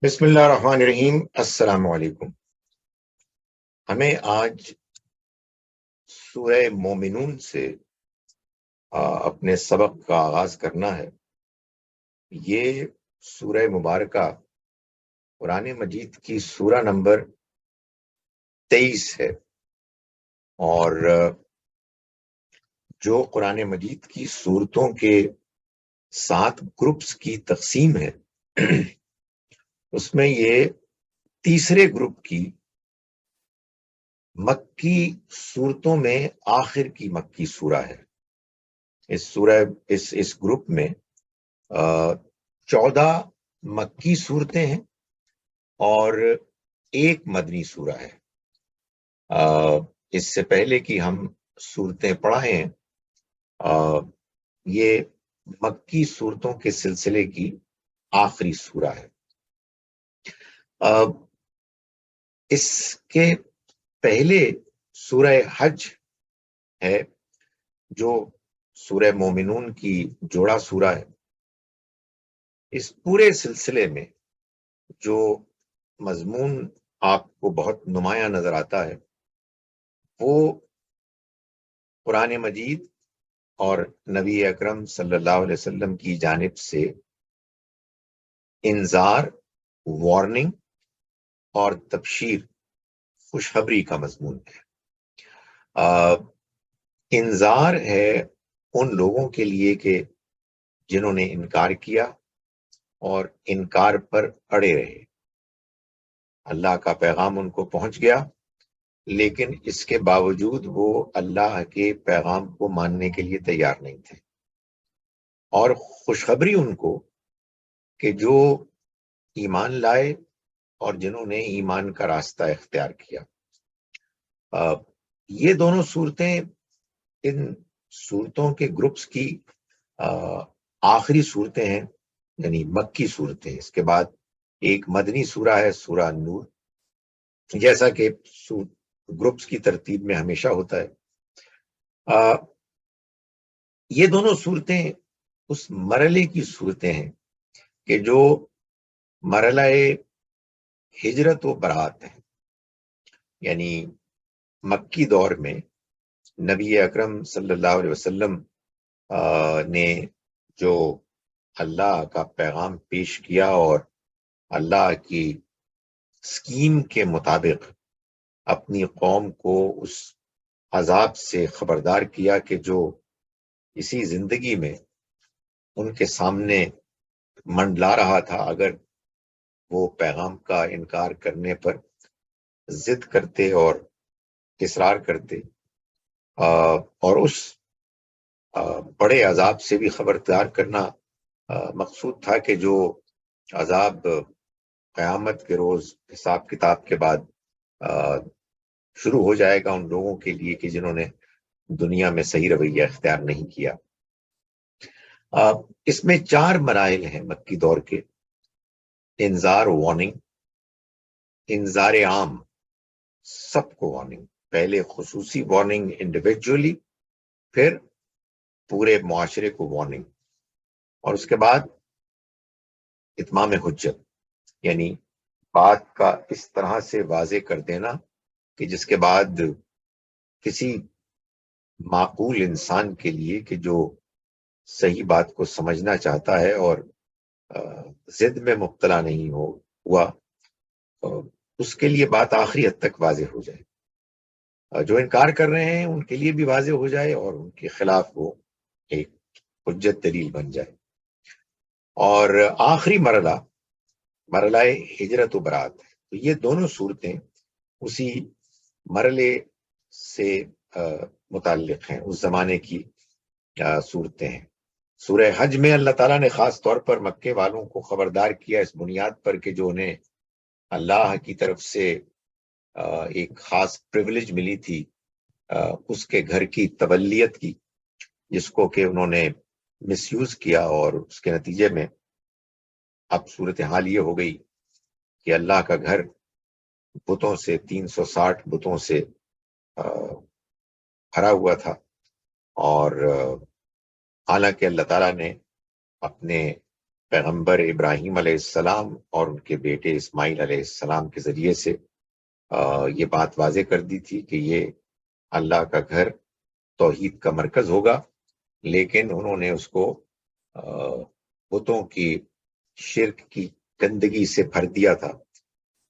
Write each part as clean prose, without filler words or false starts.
بسم اللہ الرحمن الرحیم۔ السلام علیکم۔ ہمیں آج سورہ مومنون سے اپنے سبق کا آغاز کرنا ہے۔ یہ سورہ مبارکہ قرآن مجید کی سورہ نمبر 23 ہے، اور جو قرآن مجید کی سورتوں کے 7 گروپس کی تقسیم ہے اس میں یہ تیسرے گروپ کی مکی سورتوں میں آخر کی مکی سورہ ہے۔ اس گروپ میں 14 مکی صورتیں ہیں اور 1 مدنی سورہ ہے۔ اس سے پہلے کی ہم صورتیں پڑھائے ہیں، یہ مکی صورتوں کے سلسلے کی آخری سورہ ہے۔ اس کے پہلے سورہ حج ہے جو سورہ مومنون کی جوڑا سورہ ہے۔ اس پورے سلسلے میں جو مضمون آپ کو بہت نمایاں نظر آتا ہے وہ قرآن مجید اور نبی اکرم صلی اللہ علیہ وسلم کی جانب سے انذار، وارننگ اور تبشیر، خوشخبری کا مضمون ہے۔ انذار ہے ان لوگوں کے لیے کہ جنہوں نے انکار کیا اور انکار پر اڑے رہے۔ اللہ کا پیغام ان کو پہنچ گیا، لیکن اس کے باوجود وہ اللہ کے پیغام کو ماننے کے لیے تیار نہیں تھے۔ اور خوشخبری ان کو کہ جو ایمان لائے اور جنہوں نے ایمان کا راستہ اختیار کیا۔ یہ دونوں صورتیں ان صورتوں کے گروپس کی آخری صورتیں ہیں، یعنی مکی صورتیں۔ اس کے بعد ایک مدنی سورہ ہے، سورہ نور، جیسا کہ گروپس کی ترتیب میں ہمیشہ ہوتا ہے۔ یہ دونوں صورتیں اس مرحلے کی صورتیں ہیں کہ جو مرحلہ ہجرت و برات ہے، یعنی مکی دور میں نبی اکرم صلی اللہ علیہ وسلم نے جو اللہ کا پیغام پیش کیا اور اللہ کی اسکیم کے مطابق اپنی قوم کو اس عذاب سے خبردار کیا کہ جو اسی زندگی میں ان کے سامنے منڈلا رہا تھا، اگر وہ پیغام کا انکار کرنے پر ضد کرتے اور اصرار کرتے اور اس بڑے عذاب سے بھی خبردار کرنا مقصود تھا کہ جو عذاب قیامت کے روز حساب کتاب کے بعد شروع ہو جائے گا ان لوگوں کے لیے کہ جنہوں نے دنیا میں صحیح رویہ اختیار نہیں کیا۔ اس میں 4 مراحل ہیں مکی دور کے: انذار، وارننگ، انذار عام، سب کو وارننگ، پہلے خصوصی وارننگ انڈیویجولی، پھر پورے معاشرے کو وارننگ، اور اس کے بعد اتمام حجت، یعنی بات کا اس طرح سے واضح کر دینا کہ جس کے بعد کسی معقول انسان کے لیے کہ جو صحیح بات کو سمجھنا چاہتا ہے اور ضد میں مبتلا نہیں ہوا، اس کے لیے بات آخری حد تک واضح ہو جائے، جو انکار کر رہے ہیں ان کے لیے بھی واضح ہو جائے اور ان کے خلاف وہ ایک حجت دلیل بن جائے۔ اور آخری مرحلہ ہجرت و برات ہے۔ تو یہ دونوں صورتیں اسی مرحلے سے متعلق ہیں، اس زمانے کی صورتیں ہیں۔ سورہ حج میں اللہ تعالیٰ نے خاص طور پر مکے والوں کو خبردار کیا اس بنیاد پر کہ جو انہیں اللہ کی طرف سے ایک خاص پریویلیج ملی تھی اس کے گھر کی تبلیت کی، جس کو کہ انہوں نے مس یوز کیا، اور اس کے نتیجے میں اب صورتحال یہ ہو گئی کہ اللہ کا گھر بتوں سے 360 بتوں سے بھرا ہوا تھا، اور حالانکہ اللہ تعالیٰ نے اپنے پیغمبر ابراہیم علیہ السلام اور ان کے بیٹے اسماعیل علیہ السلام کے ذریعے سے یہ بات واضح کر دی تھی کہ یہ اللہ کا گھر توحید کا مرکز ہوگا، لیکن انہوں نے اس کو بتوں کی شرک کی گندگی سے بھر دیا تھا،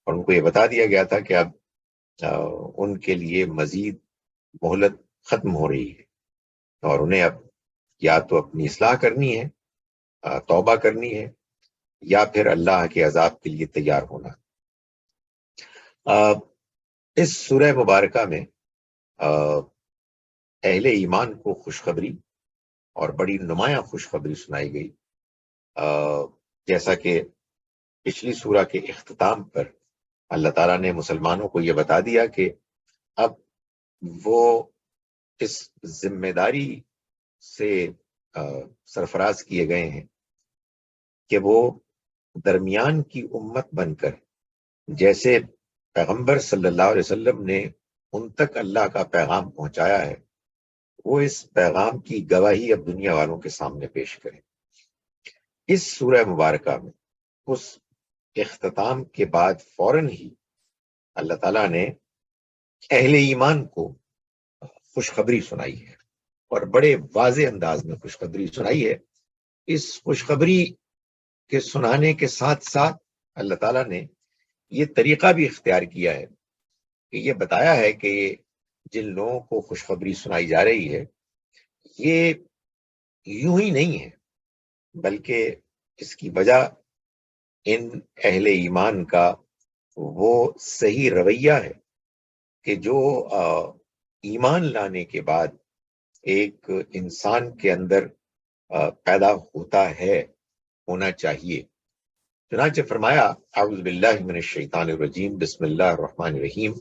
اور ان کو یہ بتا دیا گیا تھا کہ اب ان کے لیے مزید مہلت ختم ہو رہی ہے، اور انہیں اب یا تو اپنی اصلاح کرنی ہے، توبہ کرنی ہے، یا پھر اللہ کے عذاب کے لیے تیار ہونا۔ اس سورہ مبارکہ میں اہل ایمان کو خوشخبری اور بڑی نمایاں خوشخبری سنائی گئی، جیسا کہ پچھلی سورہ کے اختتام پر اللہ تعالیٰ نے مسلمانوں کو یہ بتا دیا کہ اب وہ اس ذمہ داری سے سرفراز کیے گئے ہیں کہ وہ درمیان کی امت بن کر، جیسے پیغمبر صلی اللہ علیہ وسلم نے ان تک اللہ کا پیغام پہنچایا ہے، وہ اس پیغام کی گواہی اب دنیا والوں کے سامنے پیش کریں۔ اس سورہ مبارکہ میں اس اختتام کے بعد فوراً ہی اللہ تعالیٰ نے اہل ایمان کو خوشخبری سنائی ہے، اور بڑے واضح انداز میں خوشخبری سنائی ہے۔ اس خوشخبری کے سنانے کے ساتھ ساتھ اللہ تعالیٰ نے یہ طریقہ بھی اختیار کیا ہے کہ یہ بتایا ہے کہ جن لوگوں کو خوشخبری سنائی جا رہی ہے یہ یوں ہی نہیں ہے، بلکہ اس کی وجہ ان اہل ایمان کا وہ صحیح رویہ ہے کہ جو ایمان لانے کے بعد ایک انسان کے اندر پیدا ہونا چاہیے۔ چنانچہ فرمایا، اعوذ باللہ من الشیطان الرجیم، بسم اللہ الرحمن الرحیم،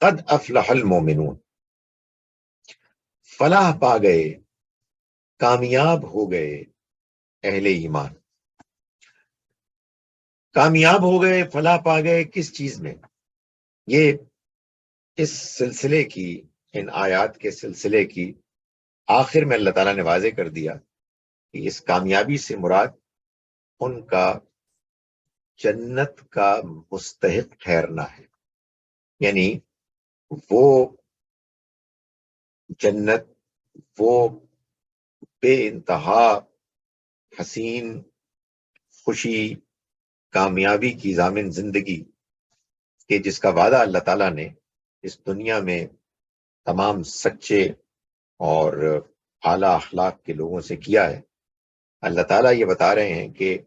قد افلح المومنون، فلاح پا گئے، کامیاب ہو گئے اہل ایمان۔ کامیاب ہو گئے، فلاح پا گئے کس چیز میں؟ یہ اس سلسلے کی، ان آیات کے سلسلے کی آخر میں اللہ تعالیٰ نے واضح کر دیا کہ اس کامیابی سے مراد ان کا جنت کا مستحق ٹھہرنا ہے، یعنی وہ جنت، وہ بے انتہا حسین، خوشی، کامیابی کی ضامن زندگی کہ جس کا وعدہ اللہ تعالیٰ نے اس دنیا میں تمام سچے اور اعلیٰ اخلاق کے لوگوں سے کیا ہے۔ اللہ تعالیٰ یہ بتا رہے ہیں کہ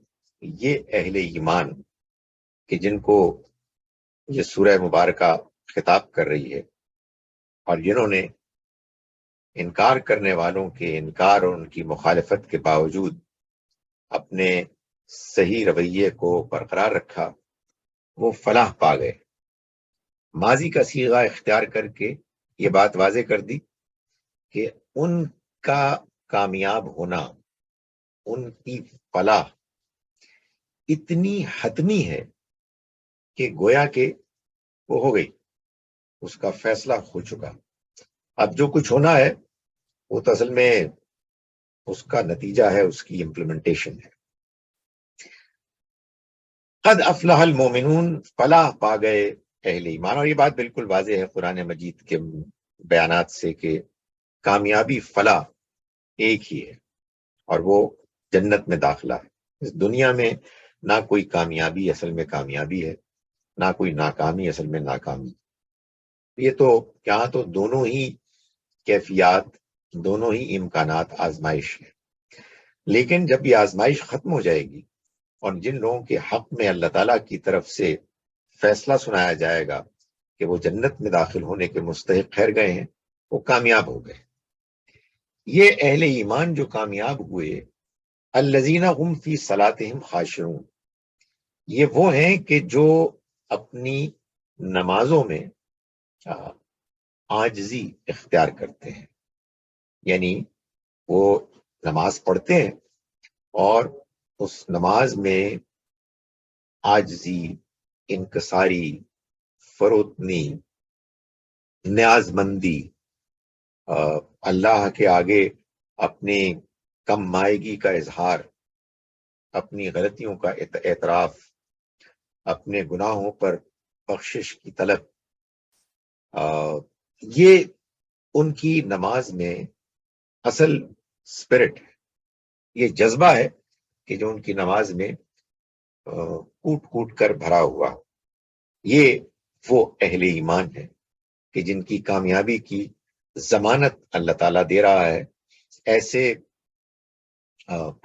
یہ اہل ایمان کہ جن کو یہ سورہ مبارکہ خطاب کر رہی ہے، اور جنہوں نے انکار کرنے والوں کے انکار اور ان کی مخالفت کے باوجود اپنے صحیح رویے کو برقرار رکھا، وہ فلاح پا گئے۔ ماضی کا صیغہ اختیار کر کے یہ بات واضح کر دی کہ ان کا کامیاب ہونا، ان کی فلاح اتنی حتمی ہے کہ گویا کہ وہ ہو گئی، اس کا فیصلہ ہو چکا۔ اب جو کچھ ہونا ہے وہ تو اصل میں اس کا نتیجہ ہے، اس کی امپلیمنٹیشن ہے۔ قد افلح المومنون، فلاح پا گئے اہل ایمان، اور یہ بات بالکل واضح ہے قرآن مجید کے بیانات سے کہ کامیابی، فلاح ایک ہی ہے، اور وہ جنت میں داخلہ ہے۔ اس دنیا میں نہ کوئی کامیابی اصل میں کامیابی ہے، نہ کوئی ناکامی اصل میں ناکامی۔ یہ تو یہاں تو دونوں ہی کیفیات، دونوں ہی امکانات آزمائش ہے، لیکن جب یہ آزمائش ختم ہو جائے گی اور جن لوگوں کے حق میں اللہ تعالیٰ کی طرف سے فیصلہ سنایا جائے گا کہ وہ جنت میں داخل ہونے کے مستحق ٹھہر گئے ہیں، وہ کامیاب ہو گئے۔ یہ اہل ایمان جو کامیاب ہوئے، الذین هم فی صلاتہم خاشعون، یہ وہ ہیں کہ جو اپنی نمازوں میں عاجزی اختیار کرتے ہیں، یعنی وہ نماز پڑھتے ہیں اور اس نماز میں عاجزی، انکساری، فروتنی، نیاز مندی، اللہ کے آگے اپنی کم مائگی کا اظہار، اپنی غلطیوں کا اعتراف، اپنے گناہوں پر بخشش کی طلب، یہ ان کی نماز میں اصل اسپرٹ ہے، یہ جذبہ ہے کہ جو ان کی نماز میں کوٹ کوٹ کر بھرا ہوا۔ یہ وہ اہل ایمان ہے کہ جن کی کامیابی کی ضمانت اللہ تعالیٰ دے رہا ہے ایسے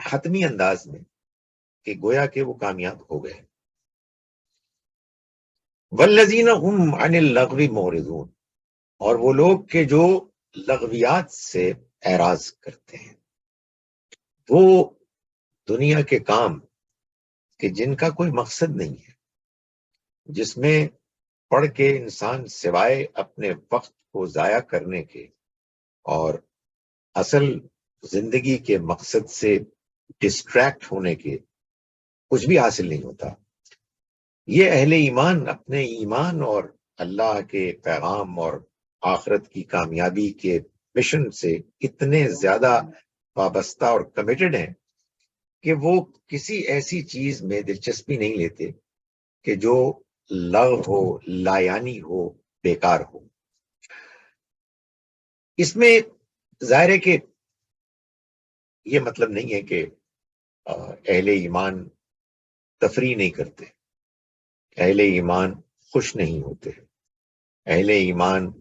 حتمی انداز میں کہ گویا کہ وہ کامیاب ہو گئے۔ والذین هم عن اللغو معرضون، اور وہ لوگ کہ جو لغویات سے اعراض کرتے ہیں، وہ دنیا کے کام کہ جن کا کوئی مقصد نہیں ہے، جس میں پڑھ کے انسان سوائے اپنے وقت کو ضائع کرنے کے اور اصل زندگی کے مقصد سے ڈسٹریکٹ ہونے کے کچھ بھی حاصل نہیں ہوتا۔ یہ اہل ایمان اپنے ایمان اور اللہ کے پیغام اور آخرت کی کامیابی کے مشن سے اتنے زیادہ وابستہ اور کمیٹڈ ہیں کہ وہ کسی ایسی چیز میں دلچسپی نہیں لیتے کہ جو لغو ہو، لایانی ہو، بیکار ہو۔ اس میں ظاہر ہے کہ یہ مطلب نہیں ہے کہ اہل ایمان تفریح نہیں کرتے، اہل ایمان خوش نہیں ہوتے، اہل ایمان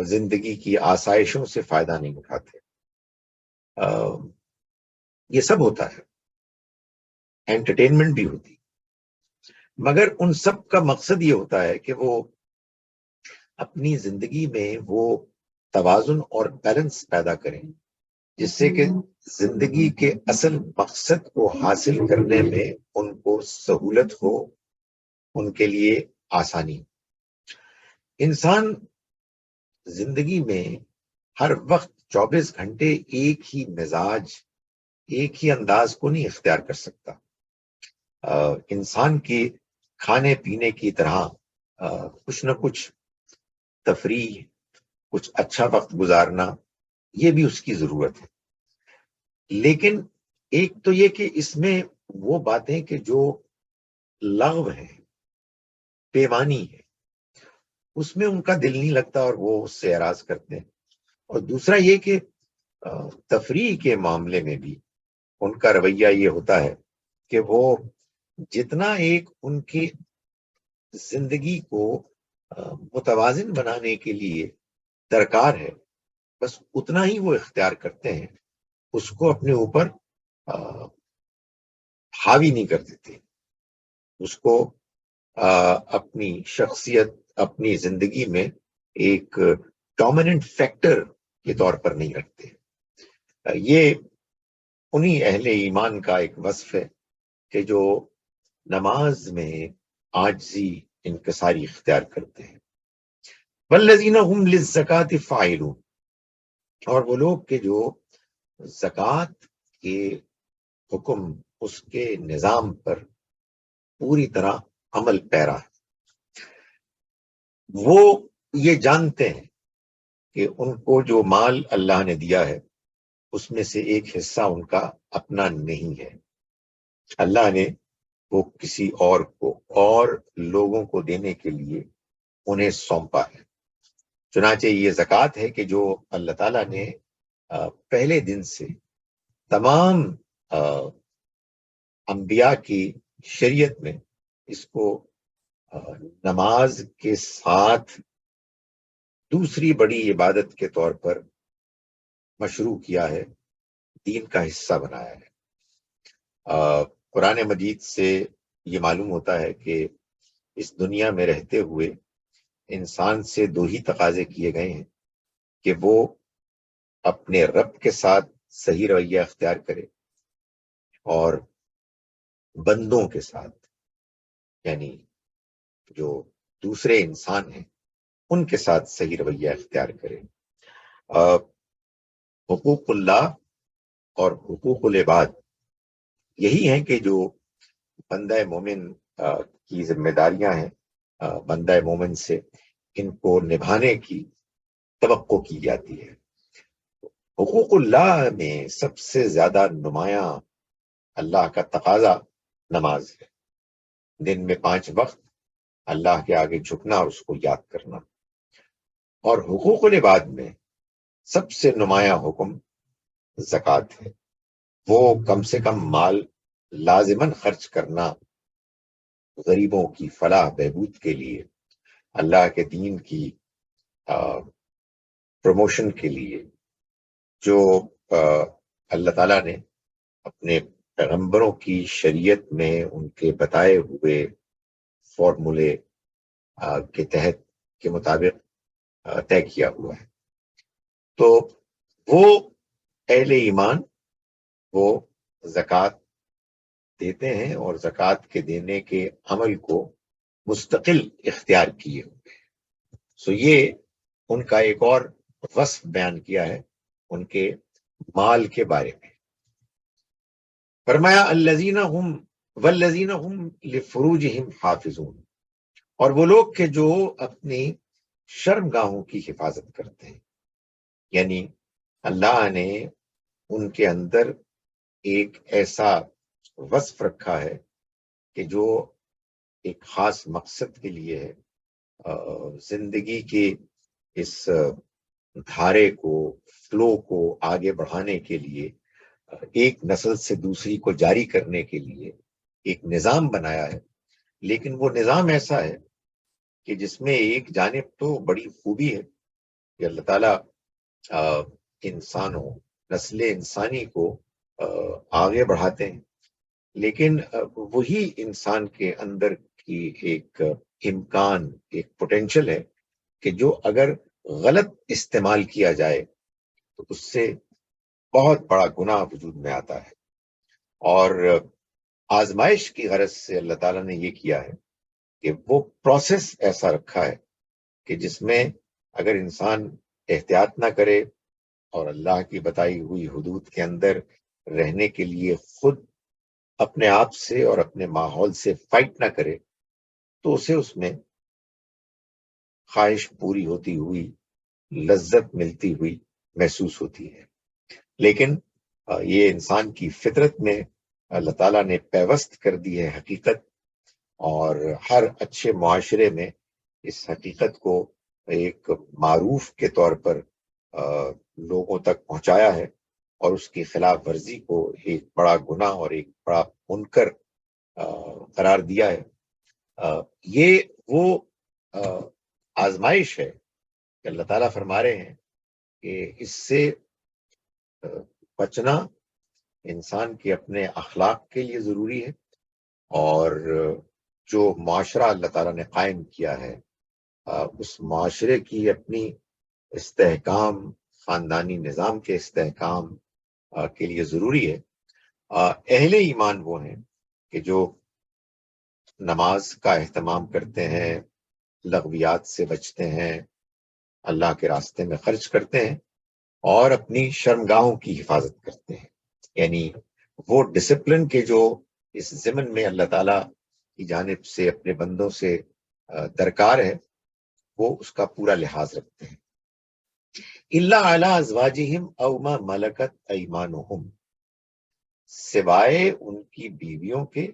زندگی کی آسائشوں سے فائدہ نہیں اٹھاتے، یہ سب ہوتا ہے، انٹرٹینمنٹ بھی ہوتی، مگر ان سب کا مقصد یہ ہوتا ہے کہ وہ اپنی زندگی میں وہ توازن اور بیلنس پیدا کریں جس سے کہ زندگی کے اصل مقصد کو حاصل کرنے میں ان کو سہولت ہو، ان کے لیے آسانی۔ انسان زندگی میں ہر وقت 24 گھنٹے ایک ہی مزاج، ایک ہی انداز کو نہیں اختیار کر سکتا۔ انسان کی کھانے پینے کی طرح کچھ نہ کچھ تفریح، کچھ اچھا وقت گزارنا، یہ بھی اس کی ضرورت ہے۔ لیکن ایک تو یہ کہ اس میں وہ باتیں کہ جو لغو ہیں، پیمانی ہے، اس میں ان کا دل نہیں لگتا اور وہ اس سے اعراض کرتے ہیں، اور دوسرا یہ کہ تفریح کے معاملے میں بھی ان کا رویہ یہ ہوتا ہے کہ وہ جتنا ایک ان کی زندگی کو متوازن بنانے کے لیے درکار ہے بس اتنا ہی وہ اختیار کرتے ہیں، اس کو اپنے اوپر حاوی نہیں کر دیتے، اس کو اپنی شخصیت، اپنی زندگی میں ایک ڈومیننٹ فیکٹر کے طور پر نہیں رکھتے۔ یہ انہی اہل ایمان کا ایک وصف ہے کہ جو نماز میں عاجزی، انکساری اختیار کرتے ہیں۔ والذین هم للزکاۃ فاعلون، اور وہ لوگ کہ جو زکوٰۃ کے حکم، اس کے نظام پر پوری طرح عمل پیرا ہے، وہ یہ جانتے ہیں کہ ان کو جو مال اللہ نے دیا ہے اس میں سے ایک حصہ ان کا اپنا نہیں ہے، اللہ نے وہ کسی اور کو اور لوگوں کو دینے کے لیے انہیں سونپا ہے۔ چنانچہ یہ زکوٰۃ ہے کہ جو اللہ تعالیٰ نے پہلے دن سے تمام انبیاء کی شریعت میں اس کو نماز کے ساتھ دوسری بڑی عبادت کے طور پر مشروع کیا ہے، دین کا حصہ بنایا ہے۔ قرآن مجید سے یہ معلوم ہوتا ہے کہ اس دنیا میں رہتے ہوئے انسان سے دو ہی تقاضے کیے گئے ہیں کہ وہ اپنے رب کے ساتھ صحیح رویہ اختیار کرے اور بندوں کے ساتھ، یعنی جو دوسرے انسان ہیں ان کے ساتھ صحیح رویہ اختیار کرے۔ حقوق اللہ اور حقوق العباد یہی ہیں کہ جو بندہ مومن کی ذمہ داریاں ہیں، بندہ مومن سے ان کو نبھانے کی توقع کی جاتی ہے۔ حقوق اللہ میں سب سے زیادہ نمایاں اللہ کا تقاضا نماز ہے، دن میں 5 وقت اللہ کے آگے جھکنا اور اس کو یاد کرنا۔ اور حقوق العباد میں سب سے نمایاں حکم زکوٰۃ ہے، وہ کم سے کم مال لازماً خرچ کرنا غریبوں کی فلاح بہبود کے لیے، اللہ کے دین کی پروموشن کے لیے، جو اللہ تعالیٰ نے اپنے پیغمبروں کی شریعت میں ان کے بتائے ہوئے فارمولے کے تحت کے مطابق طے کیا ہوا ہے۔ تو وہ اہل ایمان وہ زکوٰۃ دیتے ہیں اور زکوٰۃ کے دینے کے عمل کو مستقل اختیار کیے ہوئے ہیں۔ سو یہ ان کا ایک اور وصف بیان کیا ہے ان کے مال کے بارے میں۔ فرمایا الذین ہم والذین ہم لفروجہم حافظون، اور وہ لوگ کہ جو اپنی شرمگاہوں کی حفاظت کرتے ہیں، یعنی اللہ نے ان کے اندر ایک ایسا وصف رکھا ہے کہ جو ایک خاص مقصد کے لیے ہے، زندگی کے اس دھارے کو، فلو کو آگے بڑھانے کے لیے، ایک نسل سے دوسری کو جاری کرنے کے لیے ایک نظام بنایا ہے۔ لیکن وہ نظام ایسا ہے کہ جس میں ایک جانب تو بڑی خوبی ہے کہ اللہ تعالیٰ انسانوں، نسل انسانی کو آگے بڑھاتے ہیں، لیکن وہی انسان کے اندر کی ایک امکان، ایک پوٹینشل ہے کہ جو اگر غلط استعمال کیا جائے تو اس سے بہت بڑا گناہ وجود میں آتا ہے۔ اور آزمائش کی غرض سے اللہ تعالیٰ نے یہ کیا ہے کہ وہ پروسیس ایسا رکھا ہے کہ جس میں اگر انسان احتیاط نہ کرے اور اللہ کی بتائی ہوئی حدود کے اندر رہنے کے لیے خود اپنے آپ سے اور اپنے ماحول سے فائٹ نہ کرے تو اسے اس میں خواہش پوری ہوتی ہوئی، لذت ملتی ہوئی محسوس ہوتی ہے۔ لیکن یہ انسان کی فطرت میں اللہ تعالیٰ نے پیوست کر دی ہے حقیقت، اور ہر اچھے معاشرے میں اس حقیقت کو ایک معروف کے طور پر لوگوں تک پہنچایا ہے، اور اس کی خلاف ورزی کو ایک بڑا گناہ اور ایک بڑا منکر قرار دیا ہے۔ یہ وہ آزمائش ہے کہ اللہ تعالیٰ فرما رہے ہیں کہ اس سے بچنا انسان کے اپنے اخلاق کے لیے ضروری ہے، اور جو معاشرہ اللہ تعالیٰ نے قائم کیا ہے اس معاشرے کی اپنی استحکام، خاندانی نظام کے استحکام کے لیے ضروری ہے۔ اہل ایمان وہ ہیں کہ جو نماز کا اہتمام کرتے ہیں، لغویات سے بچتے ہیں، اللہ کے راستے میں خرچ کرتے ہیں، اور اپنی شرمگاہوں کی حفاظت کرتے ہیں۔ یعنی وہ ڈسپلن کے جو اس ضمن میں اللہ تعالیٰ کی جانب سے اپنے بندوں سے درکار ہے، وہ اس کا پورا لحاظ رکھتے ہیں۔ الا علی ازواجہم او ما ملکت ایمانہم، سوائے ان کی بیویوں کے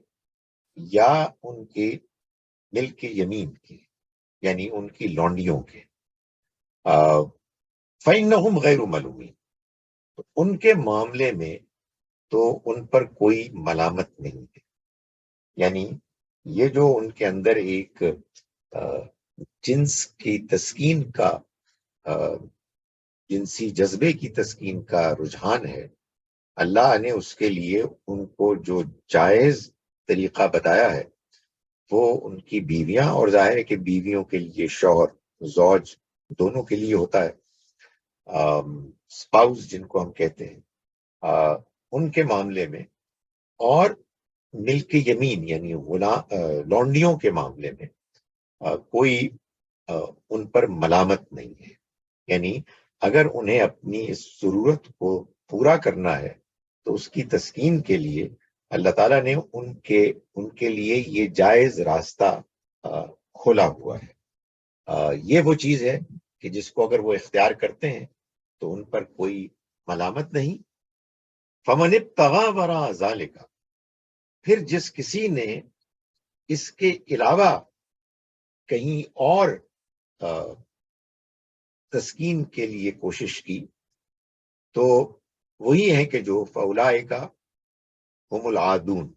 یا ان کے ملک یمین کے، یعنی ان کی لونڈیوں کے۔ فإنہم غیر ملومین، تو ان کے معاملے میں تو ان پر کوئی ملامت نہیں ہے۔ یعنی یہ جو ان کے اندر ایک جنس کی تسکین کا، جنسی جذبے کی تسکین کا رجحان ہے، اللہ نے اس کے لیے ان کو جو جائز طریقہ بتایا ہے وہ ان کی بیویاں، اور ظاہر ہے کہ بیویوں کے لیے شوہر، زوج دونوں کے لیے ہوتا ہے، اسپاؤس جن کو ہم کہتے ہیں، ان کے معاملے میں، اور ملک یمین یعنی لونڈیوں کے معاملے میں کوئی ان پر ملامت نہیں ہے۔ یعنی اگر انہیں اپنی اس ضرورت کو پورا کرنا ہے تو اس کی تسکین کے لیے اللہ تعالیٰ نے ان کے لیے یہ جائز راستہ کھولا ہوا ہے۔ یہ وہ چیز ہے کہ جس کو اگر وہ اختیار کرتے ہیں تو ان پر کوئی ملامت نہیں۔ فمن ابتغى وراء ذلك، پھر جس کسی نے اس کے علاوہ کہیں اور تسکین کے لیے کوشش کی تو وہی ہیں کہ جو فاولئک ہم العادون،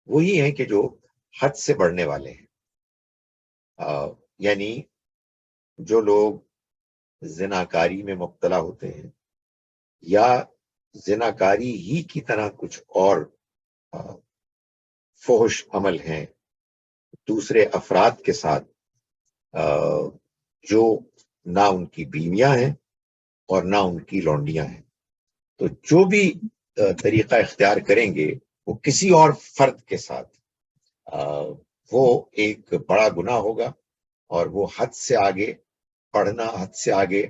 وہی ہیں کہ جو حد سے بڑھنے والے ہیں. یعنی جو لوگ زناکاری میں مبتلا ہوتے ہیں یا زناکاری ہی کی طرح کچھ اور فحش عمل ہیں دوسرے افراد کے ساتھ جو نہ ان کی بیویاں ہیں اور نہ ان کی لونڈیاں ہیں، تو جو بھی طریقہ اختیار کریں گے وہ کسی اور فرد کے ساتھ وہ ایک بڑا گناہ ہوگا اور وہ حد سے آگے بڑھنا، حد سے آگے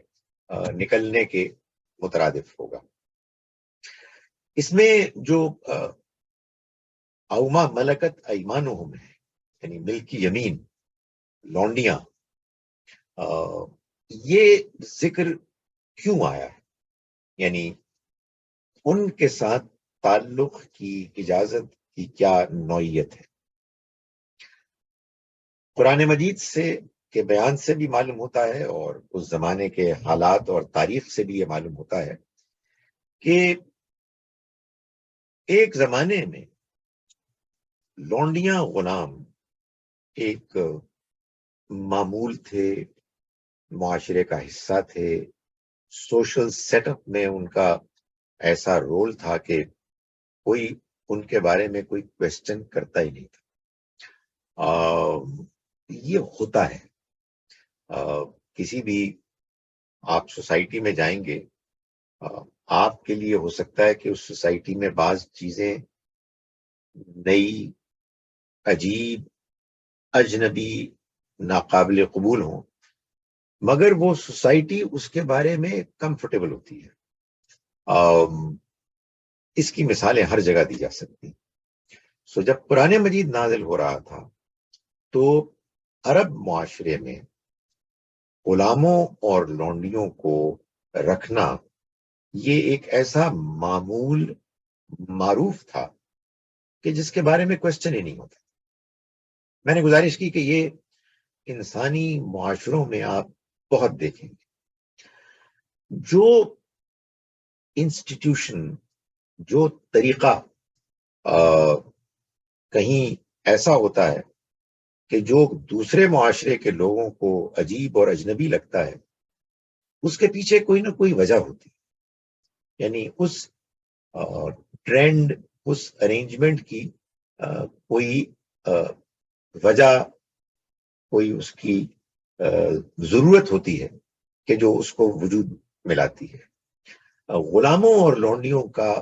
نکلنے کے مترادف ہوگا. اس میں جو اوما ملکت ایمانہم ہے، یعنی ملکی یمین، لونڈیاں، یہ ذکر کیوں آیا ہے؟ یعنی ان کے ساتھ تعلق کی اجازت کی کیا نوعیت ہے؟ قرآن مجید سے کے بیان سے بھی معلوم ہوتا ہے اور اس زمانے کے حالات اور تاریخ سے بھی یہ معلوم ہوتا ہے کہ ایک زمانے میں لونڈیاں غلام ایک معمول تھے، معاشرے کا حصہ تھے، سوشل سیٹ اپ میں ان کا ایسا رول تھا کہ کوئی ان کے بارے میں کوئی کویسچن کرتا ہی نہیں تھا. یہ ہوتا ہے کسی بھی آپ سوسائٹی میں جائیں گے، آپ کے لیے ہو سکتا ہے کہ اس سوسائٹی میں بعض چیزیں نئی، عجیب، اجنبی، ناقابل قبول ہوں، مگر وہ سوسائٹی اس کے بارے میں کمفرٹیبل ہوتی ہے. اس کی مثالیں ہر جگہ دی جا سکتی. سو جب قرآن مجید نازل ہو رہا تھا تو عرب معاشرے میں غلاموں اور لونڈیوں کو رکھنا یہ ایک ایسا معمول، معروف تھا کہ جس کے بارے میں کوشچن ہی نہیں ہوتا. میں نے گزارش کی کہ یہ انسانی معاشروں میں آپ بہت دیکھیں گے. جو انسٹیٹیوشن، جو طریقہ کہیں ایسا ہوتا ہے کہ جو دوسرے معاشرے کے لوگوں کو عجیب اور اجنبی لگتا ہے، اس کے پیچھے کوئی نہ کوئی وجہ ہوتی. یعنی اس ٹرینڈ، اس ارینجمنٹ کی کوئی وجہ، کوئی اس کی ضرورت ہوتی ہے کہ جو اس کو وجود ملاتی ہے. غلاموں اور لونڈیوں کا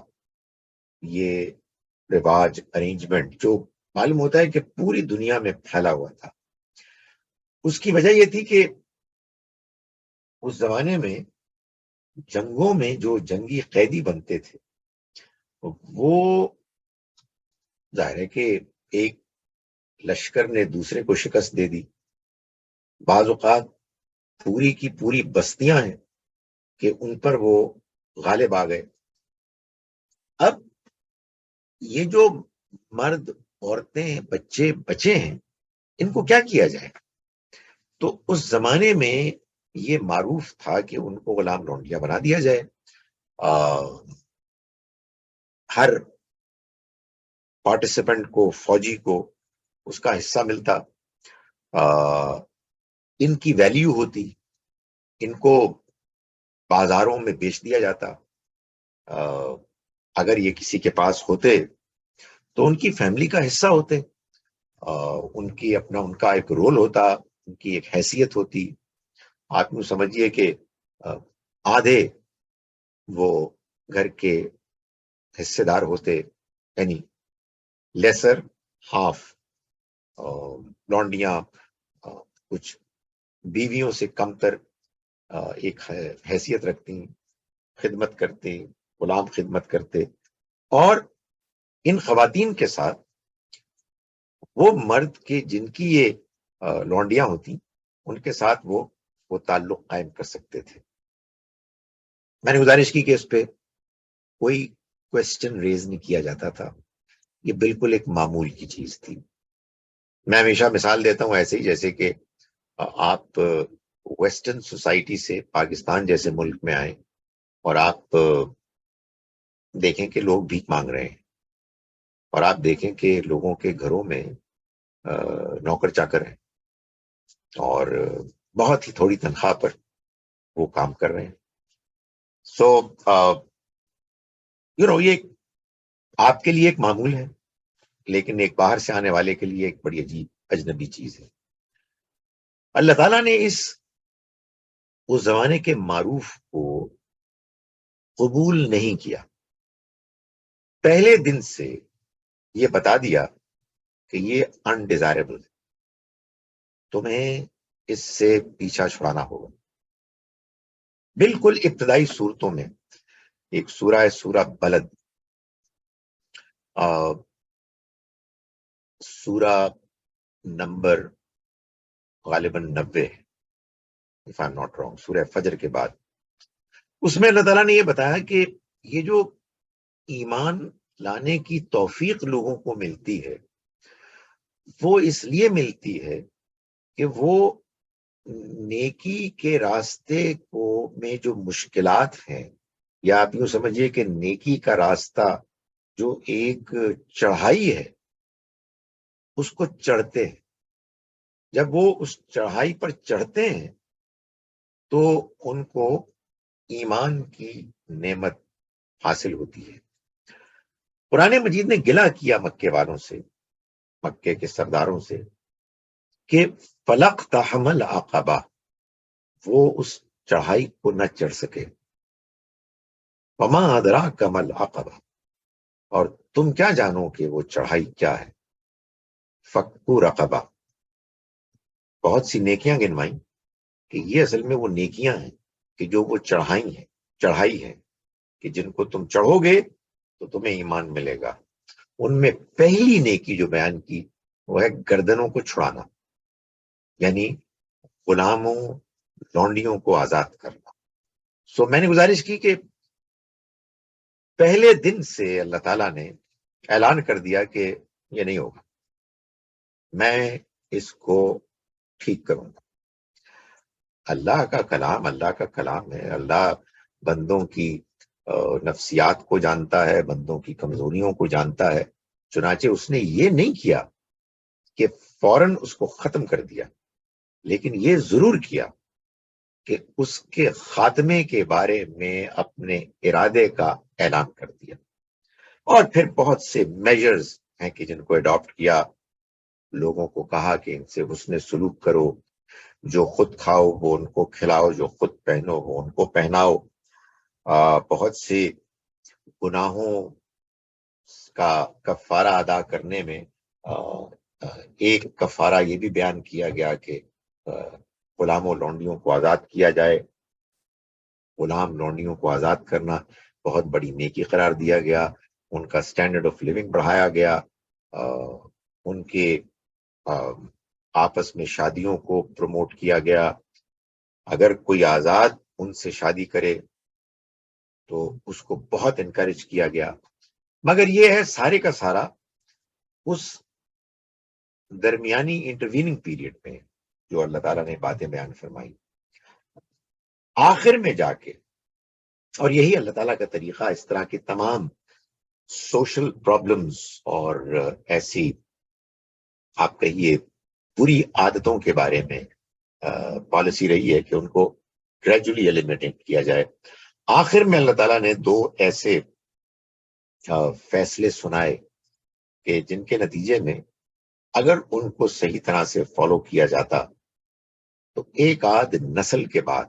یہ رواج، ارینجمنٹ جو معلوم ہوتا ہے کہ پوری دنیا میں پھیلا ہوا تھا، اس کی وجہ یہ تھی کہ اس زمانے میں جنگوں میں جو جنگی قیدی بنتے تھے وہ ظاہر ہے کہ ایک لشکر نے دوسرے کو شکست دے دی. بعض اوقات پوری کی پوری بستیاں ہیں کہ ان پر وہ غالب آ گئے. اب یہ جو مرد، عورتیں، بچے بچے ہیں، ان کو کیا کیا جائے؟ تو اس زمانے میں یہ معروف تھا کہ ان کو غلام لونڈیا بنا دیا جائے. ہر پارٹیسپینٹ کو، فوجی کو اس کا حصہ ملتا، ان کی ویلیو ہوتی، ان کو بازاروں میں بیچ دیا جاتا. اگر یہ کسی کے پاس ہوتے تو ان کی فیملی کا حصہ ہوتے، ان کی اپنا ان کا ایک رول ہوتا، ان کی ایک حیثیت ہوتی. آپ یوں سمجھیے کہ آدھے وہ گھر کے حصے دار ہوتے، یعنی لیسر ہاف. لونڈیاں کچھ بیویوں سے کم تر ایک حیثیت رکھتی، خدمت کرتے، غلام خدمت کرتے. اور ان خواتین کے ساتھ وہ مرد کے جن کی یہ لونڈیاں ہوتی، ان کے ساتھ وہ تعلق قائم کر سکتے تھے. میں نے گزارش کی کہ اس پہ کوئی کویسچن ریز نہیں کیا جاتا تھا. یہ بالکل ایک معمول کی چیز تھی. میں ہمیشہ مثال دیتا ہوں ایسے ہی جیسے کہ آپ ویسٹرن سوسائٹی سے پاکستان جیسے ملک میں آئیں اور آپ دیکھیں کہ لوگ بھیک مانگ رہے ہیں، اور آپ دیکھیں کہ لوگوں کے گھروں میں نوکر چاکر ہیں اور بہت ہی تھوڑی تنخواہ پر وہ کام کر رہے ہیں. سو یہ آپ کے لیے ایک معمول ہے، لیکن ایک باہر سے آنے والے کے لیے ایک بڑی عجیب اجنبی چیز ہے. اللہ تعالیٰ نے اس زمانے کے معروف کو قبول نہیں کیا. پہلے دن سے یہ بتا دیا کہ یہ انڈیزائربل ہے، تمہیں اس سے پیچھا چھڑانا ہوگا. بالکل ابتدائی صورتوں میں ایک سورہ بلد، سورہ نمبر غالباً 90 if I'm not wrong، سورہ فجر کے بعد، اس میں اللہ تعالیٰ نے یہ بتایا کہ یہ جو ایمان لانے کی توفیق لوگوں کو ملتی ہے وہ اس لیے ملتی ہے کہ وہ نیکی کے راستے کو میں جو مشکلات ہیں، یا آپ یوں سمجھیے کہ نیکی کا راستہ جو ایک چڑھائی ہے اس کو چڑھتے ہیں. جب وہ اس چڑھائی پر چڑھتے ہیں تو ان کو ایمان کی نعمت حاصل ہوتی ہے. قرآن مجید نے گلہ کیا مکے والوں سے، مکے کے سرداروں سے، کہ فلق تحمل عقبہ، وہ اس چڑھائی کو نہ چڑھ سکے. وما ادراک ما العقبہ، اور تم کیا جانو کہ وہ چڑھائی کیا ہے. فکو رقبہ، بہت سی نیکیاں گنوائیں کہ یہ اصل میں وہ نیکیاں ہیں کہ جو وہ چڑھائی ہے کہ جن کو تم چڑھو گے تو تمہیں ایمان ملے گا. ان میں پہلی نیکی جو بیان کی وہ ہے گردنوں کو چھڑانا، یعنی غلاموں لونڈیوں کو آزاد کرنا. سو میں نے گزارش کی کہ پہلے دن سے اللہ تعالیٰ نے اعلان کر دیا کہ یہ نہیں ہوگا، میں اس کو ٹھیک کروں گا. اللہ کا کلام ہے. اللہ بندوں کی نفسیات کو جانتا ہے، بندوں کی کمزوریوں کو جانتا ہے. چنانچہ اس نے یہ نہیں کیا کہ فوراً اس کو ختم کر دیا، لیکن یہ ضرور کیا کہ اس کے خاتمے کے بارے میں اپنے ارادے کا اعلان کر دیا. اور پھر بہت سے میجرز ہیں کہ جن کو اڈاپٹ کیا. لوگوں کو کہا کہ ان سے حسن سلوک کرو، جو خود کھاؤ وہ ان کو کھلاؤ، جو خود پہنو وہ ان کو پہناؤ. بہت سے گناہوں کا کفارہ ادا کرنے میں ایک کفارہ یہ بھی بیان کیا گیا کہ غلاموں لونڈیوں کو آزاد کیا جائے. غلام لونڈیوں کو آزاد کرنا بہت بڑی نیکی قرار دیا گیا. ان کا سٹینڈرڈ آف لیونگ بڑھایا گیا. ان کے آپس میں شادیوں کو پروموٹ کیا گیا. اگر کوئی آزاد ان سے شادی کرے تو اس کو بہت انکریج کیا گیا. مگر یہ ہے سارے کا سارا اس درمیانی انٹرویننگ پیریڈ میں جو اللہ تعالیٰ نے باتیں بیان فرمائی. آخر میں جا کے، اور یہی اللہ تعالیٰ کا طریقہ، اس طرح کی تمام سوشل پرابلمز اور ایسی آپ کہیے بری عادتوں کے بارے میں پالیسی رہی ہے کہ ان کو گریجولی ایلیمینیٹ کیا جائے. آخر میں اللہ تعالیٰ نے 2 ایسے فیصلے سنائے کہ جن کے نتیجے میں اگر ان کو صحیح طرح سے فالو کیا جاتا تو ایک آدھ نسل کے بعد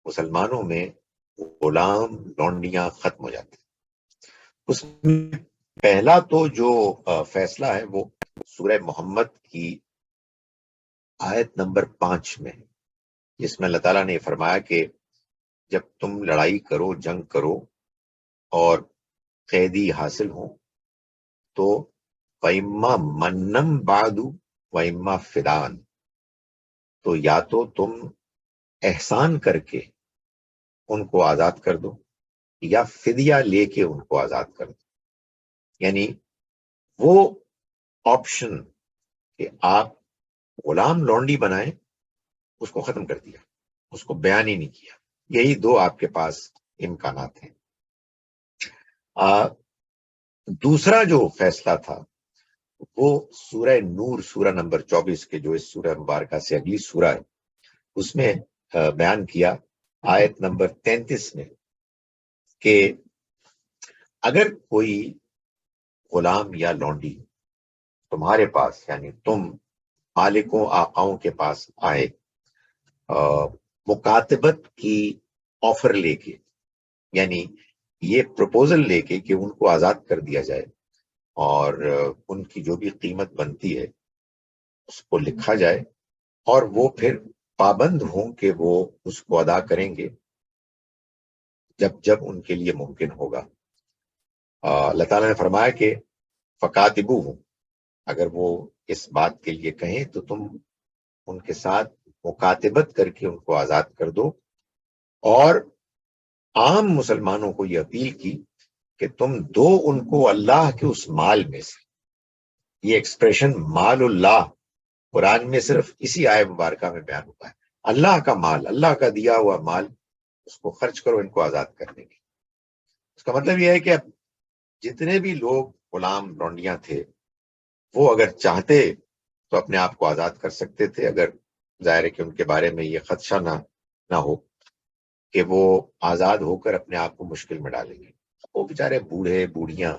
مسلمانوں میں غلام لونڈیاں ختم ہو جاتی. اس میں پہلا تو جو فیصلہ ہے وہ سورہ محمد کی آیت نمبر 5 میں، جس میں اللہ تعالیٰ نے فرمایا کہ جب تم لڑائی کرو، جنگ کرو اور قیدی حاصل ہوں تو وَإِمَّا مَنًّا بَعْدُ وَإِمَّا فِدَانٍ، تو یا تو تم احسان کر کے ان کو آزاد کر دو یا فدیہ لے کے ان کو آزاد کر دو. یعنی وہ آپشن کہ آپ غلام لونڈی بنائیں اس کو ختم کر دیا، اس کو بیان ہی نہیں کیا. یہی دو آپ کے پاس امکانات ہیں. دوسرا جو فیصلہ تھا وہ سورہ نور، سورہ نمبر 24 کے جو اس سورہ مبارکہ سے اگلی سورہ ہے اس میں بیان کیا آیت نمبر 33 میں کہ اگر کوئی غلام یا لونڈی تمہارے پاس، یعنی تم مالکوں آقاؤں کے پاس آئے مکاتبت کی آفر لے کے، یعنی یہ پروپوزل لے کے کہ ان کو آزاد کر دیا جائے اور ان کی جو بھی قیمت بنتی ہے اس کو لکھا جائے، اور وہ پھر پابند ہوں کہ وہ اس کو ادا کریں گے جب جب ان کے لیے ممکن ہوگا. اللہ تعالیٰ نے فرمایا کہ فکاتبو ہوں، اگر وہ اس بات کے لیے کہیں تو تم ان کے ساتھ مکاتبت کر کے ان کو آزاد کر دو. اور عام مسلمانوں کو یہ اپیل کی کہ تم دو ان کو اللہ کے اس مال میں سے. یہ ایکسپریشن مال اللہ قرآن میں صرف اسی آیت مبارکہ میں بیان ہوا ہے. اللہ کا مال، اللہ کا دیا ہوا مال، اس کو خرچ کرو ان کو آزاد کرنے کی. اس کا مطلب یہ ہے کہ اب جتنے بھی لوگ غلام لونڈیاں تھے وہ اگر چاہتے تو اپنے آپ کو آزاد کر سکتے تھے، اگر ظاہر ہے کہ ان کے بارے میں یہ خدشہ نہ ہو کہ وہ آزاد ہو کر اپنے آپ کو مشکل میں ڈالیں گے. وہ بیچارے بوڑھے بوڑھیاں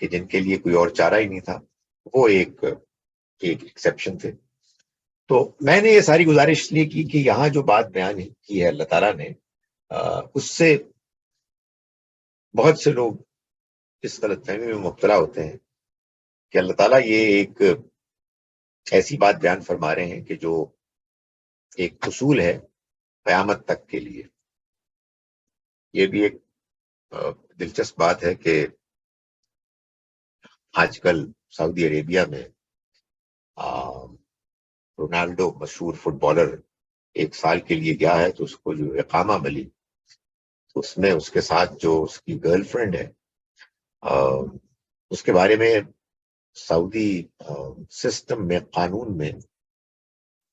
کہ جن کے لیے کوئی اور چارہ ہی نہیں تھا، وہ ایک ایکسیپشن تھے. تو میں نے یہ ساری گزارش اس لیے کی کہ یہاں جو بات بیان کی ہے اللہ تعالیٰ نے، اس سے بہت سے لوگ اس غلط فہمی میں مبتلا ہوتے ہیں کہ اللہ تعالیٰ یہ ایک ایسی بات بیان فرما رہے ہیں کہ جو ایک اصول ہے قیامت تک کے لیے. یہ بھی ایک دلچسپ بات ہے کہ آج کل سعودی عربیہ میں رونالڈو مشہور فٹ بالر 1 سال کے لیے گیا ہے تو اس کو جو اقامہ ملی اس میں اس کے ساتھ جو اس کی گرل فرینڈ ہے اس کے بارے میں سعودی سسٹم میں، قانون میں،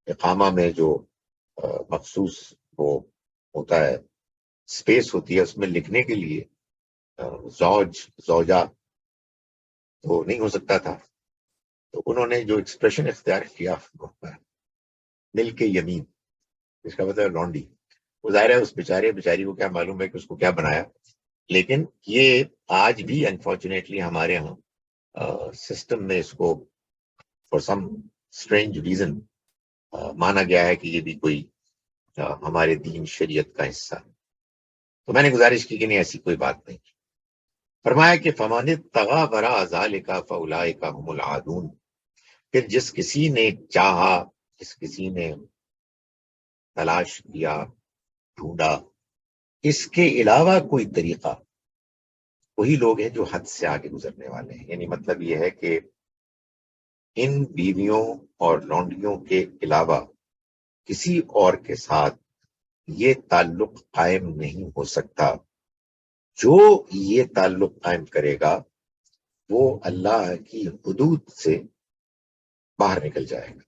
اقامہ میں جو مخصوص وہ ہوتا ہے، اسپیس ہوتی ہے، اس میں لکھنے کے لیے زوجہ تو نہیں ہو سکتا تھا. تو انہوں نے جو ایکسپریشن اختیار کیا مل کے یمین، اس کا مطلب لونڈی. وہ ظاہر ہے اس بیچاری کو کیا معلوم ہے کہ اس کو کیا بنایا، لیکن یہ آج بھی انفارچونیٹلی ہمارے ہاں سسٹم میں اس کو فار سم اسٹرینج ریزن مانا گیا ہے کہ یہ بھی کوئی ہمارے دین شریعت کا حصہ. تو میں نے گزارش کی کہ نہیں، ایسی کوئی بات نہیں. فرمایا کہ فَمَنِ ابْتَغَىٰ وَرَاءَ ذَٰلِكَ فَأُولَٰئِكَ هُمُ الْعَادُونَ. پھر جس کسی نے چاہا، جس کسی نے تلاش کیا، ڈھونڈا اس کے علاوہ کوئی طریقہ، وہی لوگ ہیں جو حد سے آگے گزرنے والے ہیں. یعنی مطلب یہ ہے کہ ان بیویوں اور لونڈیوں کے علاوہ کسی اور کے ساتھ یہ تعلق قائم نہیں ہو سکتا. جو یہ تعلق قائم کرے گا وہ اللہ کی حدود سے باہر نکل جائے گا،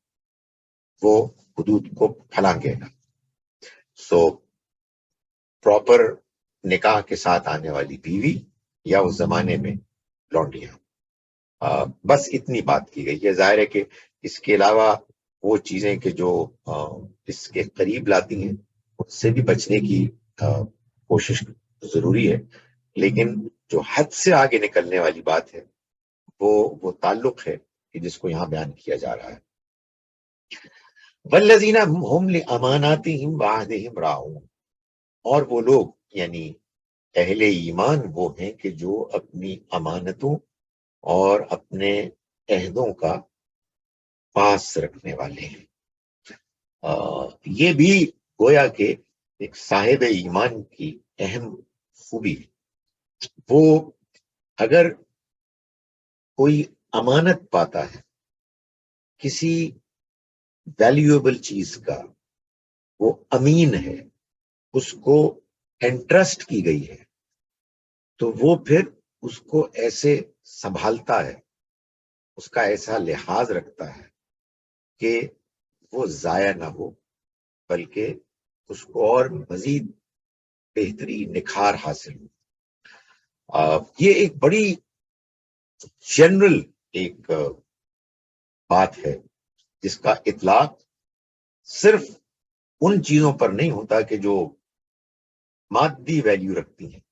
وہ حدود کو پھلانگے گا. سو پراپر نکاح کے ساتھ آنے والی بیوی یا اس زمانے میں لونڈیاں، بس اتنی بات کی گئی ہے. ظاہر ہے کہ اس کے علاوہ وہ چیزیں کہ جو اس کے قریب لاتی ہیں اس سے بھی بچنے کی کوشش ضروری ہے، لیکن جو حد سے آگے نکلنے والی بات ہے وہ تعلق ہے کہ جس کو یہاں بیان کیا جا رہا ہے. والذین هم لاماناتهم وعہدہم راعون. اور وہ لوگ یعنی اہل ایمان وہ ہیں کہ جو اپنی امانتوں اور اپنے عہدوں کا پاس رکھنے والے ہیں. یہ بھی گویا کہ ایک صاحب ایمان کی اہم خوبی ہے. وہ اگر کوئی امانت پاتا ہے کسی ویلیویبل چیز کا، وہ امین ہے، اس کو انٹرسٹ کی گئی ہے، تو وہ پھر اس کو ایسے سنبھالتا ہے اس کا ایسا لحاظ رکھتا ہے کہ وہ ضائع نہ ہو، بلکہ اس کو اور مزید بہتری نکھار حاصل ہو۔ یہ ایک بڑی جنرل ایک بات ہے جس کا اطلاق صرف ان چیزوں پر نہیں ہوتا کہ جو مادی ویلیو رکھتی ہیں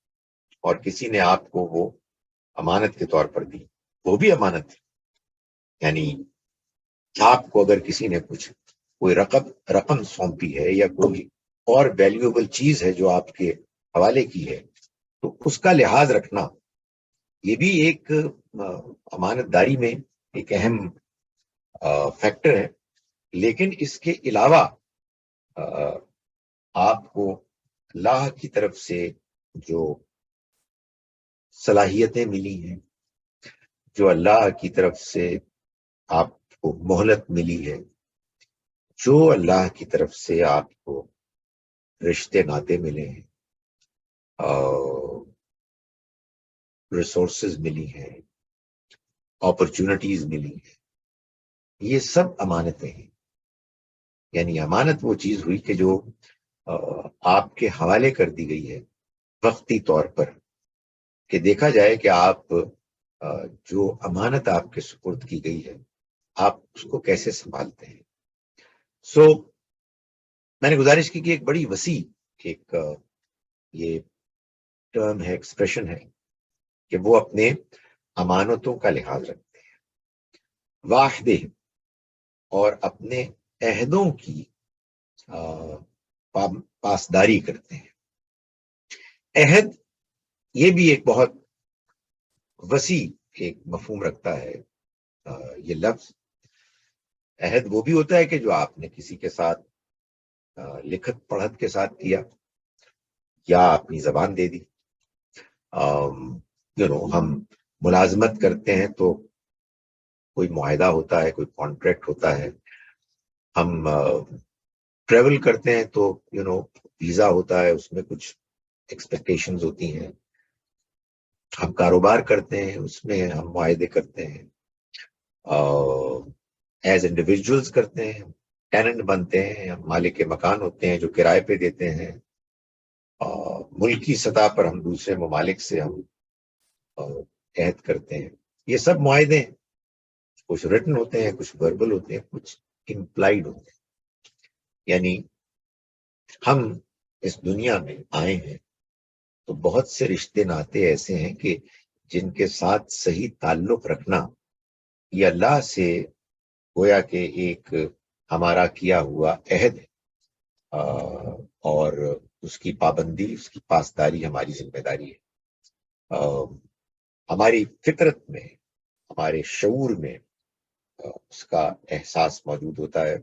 اور کسی نے آپ کو وہ امانت کے طور پر دی، وہ بھی امانت ہے۔ یعنی آپ کو اگر کسی نے کچھ کوئی رقم سونپی ہے یا کوئی اور ویلیوبل چیز ہے جو آپ کے حوالے کی ہے، تو اس کا لحاظ رکھنا یہ بھی ایک امانت داری میں ایک اہم فیکٹر ہے۔ لیکن اس کے علاوہ آپ کو اللہ کی طرف سے جو صلاحیتیں ملی ہیں، جو اللہ کی طرف سے آپ کو مہلت ملی ہے، جو اللہ کی طرف سے آپ کو رشتے ناطے ملے ہیں، ریسورسز ملی ہیں، اپرچونٹیز ملی ہیں، یہ سب امانتیں ہیں۔ یعنی امانت وہ چیز ہوئی کہ جو آپ کے حوالے کر دی گئی ہے وقتی طور پر، کہ دیکھا جائے کہ آپ جو امانت آپ کے سپرد کی گئی ہے آپ اس کو کیسے سنبھالتے ہیں۔ میں نے گزارش کی کہ ایک بڑی وسیع ایک یہ ٹرم ہے، ایکسپریشن ہے کہ وہ اپنے امانتوں کا لحاظ رکھتے ہیں، واحدے اور اپنے عہدوں کی پاسداری کرتے ہیں۔ عہد یہ بھی ایک بہت وسیع ایک مفہوم رکھتا ہے۔ یہ لفظ عہد وہ بھی ہوتا ہے کہ جو آپ نے کسی کے ساتھ لکھت پڑھت کے ساتھ کیا یا اپنی زبان دے دی۔ ہم ملازمت کرتے ہیں تو کوئی معاہدہ ہوتا ہے، کوئی کانٹریکٹ ہوتا ہے۔ ہم ٹریول کرتے ہیں تو ویزا ہوتا ہے، اس میں کچھ ایکسپیکٹیشنز ہوتی ہیں۔ ہم کاروبار کرتے ہیں، اس میں ہم معاہدے کرتے ہیں، ایز انڈیویجولز کرتے ہیں، ٹیننٹ بنتے ہیں، ہم مالک مکان ہوتے ہیں جو کرائے پہ دیتے ہیں۔ ملکی سطح پر ہم دوسرے ممالک سے ہم عہد کرتے ہیں۔ یہ سب معاہدے ہیں، کچھ ریٹن ہوتے ہیں، کچھ وربل ہوتے ہیں، کچھ امپلائڈ ہوتے ہیں۔ یعنی ہم اس دنیا میں آئے ہیں تو بہت سے رشتے ناطے ایسے ہیں کہ جن کے ساتھ صحیح تعلق رکھنا یہ اللہ سے گویا کہ ایک ہمارا کیا ہوا عہد ہے، اور اس کی پابندی، اس کی پاسداری ہماری ذمہ داری ہے۔ ہماری فطرت میں، ہمارے شعور میں اس کا احساس موجود ہوتا ہے۔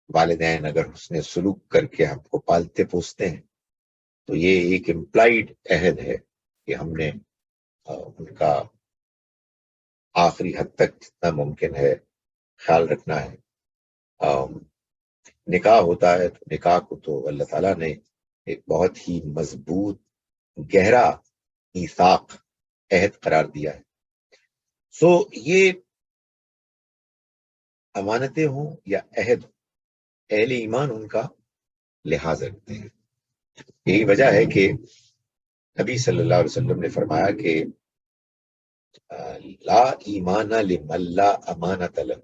والدین اگر حسن سلوک کر کے ہم کو پالتے پوستے ہیں تو یہ ایک امپلائڈ عہد ہے کہ ہم نے ان کا آخری حد تک جتنا ممکن ہے خیال رکھنا ہے۔ نکاح ہوتا ہے تو نکاح کو تو اللہ تعالیٰ نے ایک بہت ہی مضبوط گہرا میثاق عہد قرار دیا ہے۔ یہ امانتیں ہوں یا عہد، اہل ایمان ان کا لحاظ رکھتے ہیں۔ یہی وجہ ہے کہ نبی صلی اللہ علیہ وسلم نے فرمایا کہ لا ایمان لمن لا امانت له،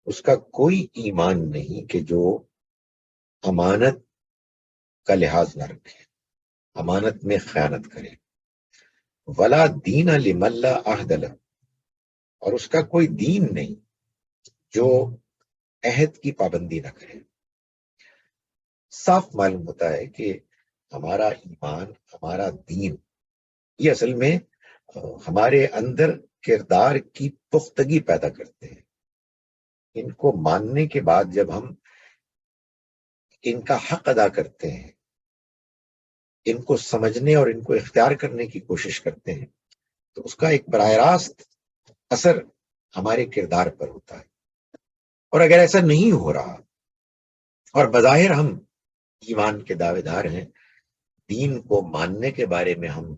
اس کا کوئی ایمان نہیں کہ جو امانت کا لحاظ نہ رکھے، امانت میں خیانت کرے۔ ولا دین لمن لا عہد له، اور اس کا کوئی دین نہیں جو عہد کی پابندی نہ کرے۔ صاف معلوم ہوتا ہے کہ ہمارا ایمان، ہمارا دین، یہ اصل میں ہمارے اندر کردار کی پختگی پیدا کرتے ہیں۔ ان کو ماننے کے بعد جب ہم ان کا حق ادا کرتے ہیں، ان کو سمجھنے اور ان کو اختیار کرنے کی کوشش کرتے ہیں، تو اس کا ایک براہ راست اثر ہمارے کردار پر ہوتا ہے۔ اور اگر ایسا نہیں ہو رہا اور بظاہر ہم ایمان کے دعوے دار ہیں، دین کو ماننے کے بارے میں ہم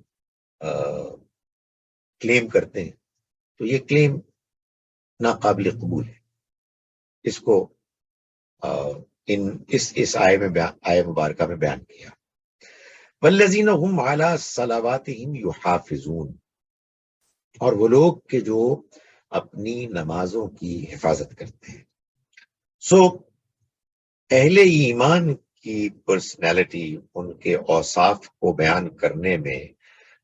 کلیم کرتے ہیں، تو یہ کلیم ناقابل قبول ہے. اس کو اس آئے مبارکہ میں بیان کیا. والذین هم علی صلواتہم یحافظون، اور وہ لوگ کہ جو اپنی نمازوں کی حفاظت کرتے ہیں. سو اہل ایمان کی پرسنالٹی، ان کے اوصاف کو بیان کرنے میں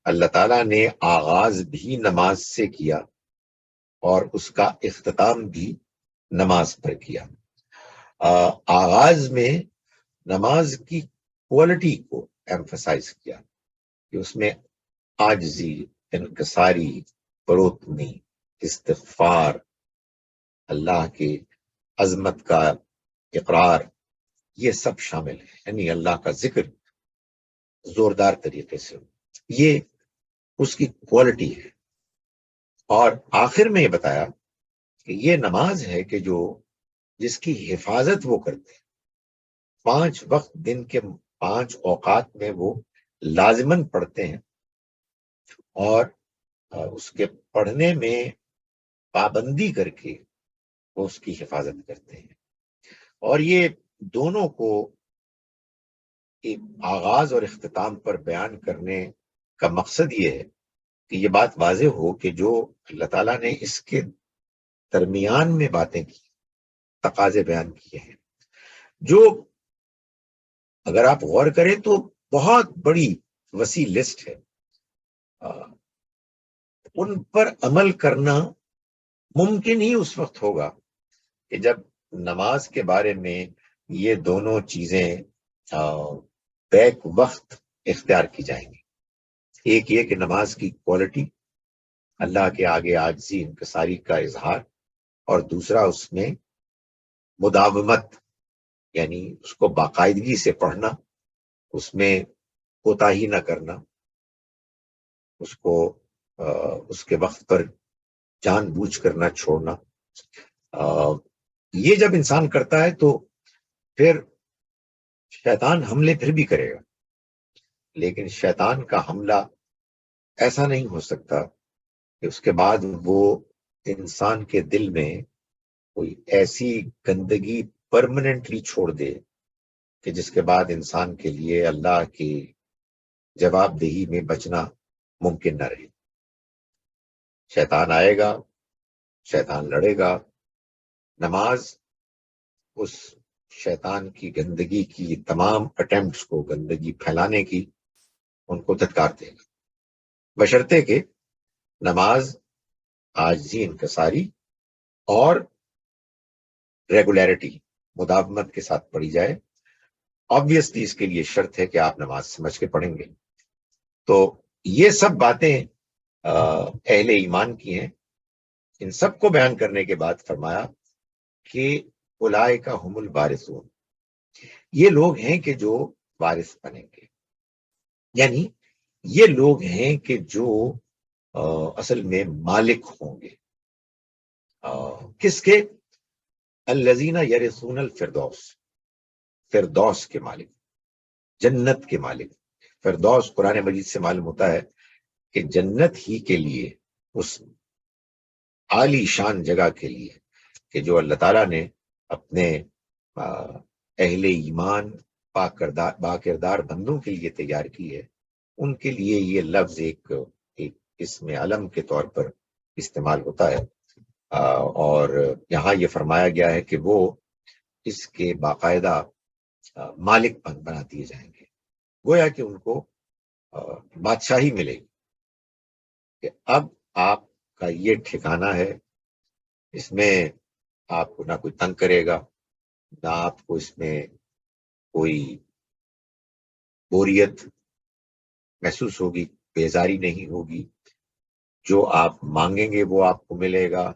اللہ تعالیٰ نے آغاز بھی نماز سے کیا اور اس کا اختتام بھی نماز پر کیا. آغاز میں نماز کی کوالٹی کو ایمفسائز کیا کہ اس میں عاجزی، انکساری، فروتنی، استغفار، اللہ کی عظمت کا اقرار، یہ سب شامل ہے. یعنی اللہ کا ذکر زوردار طریقے سے، یہ اس کی کوالٹی ہے. اور آخر میں یہ بتایا کہ یہ نماز ہے کہ جس کی حفاظت وہ کرتے ہیں. 5 وقت دن کے 5 اوقات میں وہ لازماً پڑھتے ہیں اور اس کے پڑھنے میں پابندی کر کے وہ اس کی حفاظت کرتے ہیں. اور یہ دونوں کو آغاز اور اختتام پر بیان کرنے کا مقصد یہ ہے کہ یہ بات واضح ہو کہ جو اللہ تعالیٰ نے اس کے درمیان میں باتیں کی، تقاضے بیان کیے ہیں، جو اگر آپ غور کریں تو بہت بڑی وسیع لسٹ ہے. ان پر عمل کرنا ممکن ہی اس وقت ہوگا کہ جب نماز کے بارے میں یہ دونوں چیزیں بیک وقت اختیار کی جائیں گی. ایک یہ کہ نماز کی کوالٹی، اللہ کے آگے عاجزی، انکساری کا اظہار، اور دوسرا اس میں مداومت، یعنی اس کو باقاعدگی سے پڑھنا، اس میں کوتاہی نہ کرنا، اس کو اس کے وقت پر جان بوجھ کر نہ چھوڑنا. یہ جب انسان کرتا ہے تو پھر شیطان حملے پھر بھی کرے گا، لیکن شیطان کا حملہ ایسا نہیں ہو سکتا کہ اس کے بعد وہ انسان کے دل میں کوئی ایسی گندگی پرماننٹلی چھوڑ دے کہ جس کے بعد انسان کے لیے اللہ کی جواب دہی میں بچنا ممکن نہ رہے. شیطان آئے گا، شیطان لڑے گا. نماز اس شیطان کی گندگی کی تمام اٹیمپٹس کو، گندگی پھیلانے کی، ان کو دھتکار دے گا، بشرطے کہ نماز عاجزی، انکساری اور ریگولیرٹی، مداومت کے ساتھ پڑھی جائے. آبویسلی اس کے لیے شرط ہے کہ آپ نماز سمجھ کے پڑھیں گے. تو یہ سب باتیں اہل ایمان کی ہیں. ان سب کو بیان کرنے کے بعد فرمایا کہ اولئک ھم الوارثون، یہ لوگ ہیں کہ جو وارث بنیں گے. یعنی یہ لوگ ہیں کہ جو اصل میں مالک ہوں گے. کس کے؟ الذین یرثون الفردوس، فردوس کے مالک، جنت کے مالک. فردوس قرآن مجید سے معلوم ہوتا ہے کہ جنت ہی کے لیے، اس عالی شان جگہ کے لیے کہ جو اللہ تعالیٰ نے اپنے اہل ایمان با کردار بندوں کے لیے تیار کی ہے، ان کے لیے یہ لفظ ایک اسم علم کے طور پر استعمال ہوتا ہے. اور یہاں یہ فرمایا گیا ہے کہ وہ اس کے باقاعدہ مالک بنا دیے جائیں گے. گویا کہ ان کو بادشاہی ملے گی کہ اب آپ کا یہ ٹھکانہ ہے، اس میں آپ کو نہ کوئی تنگ کرے گا، نہ آپ کو اس میں کوئی بوریت محسوس ہوگی، بیزاری نہیں ہوگی. جو آپ مانگیں گے وہ آپ کو ملے گا،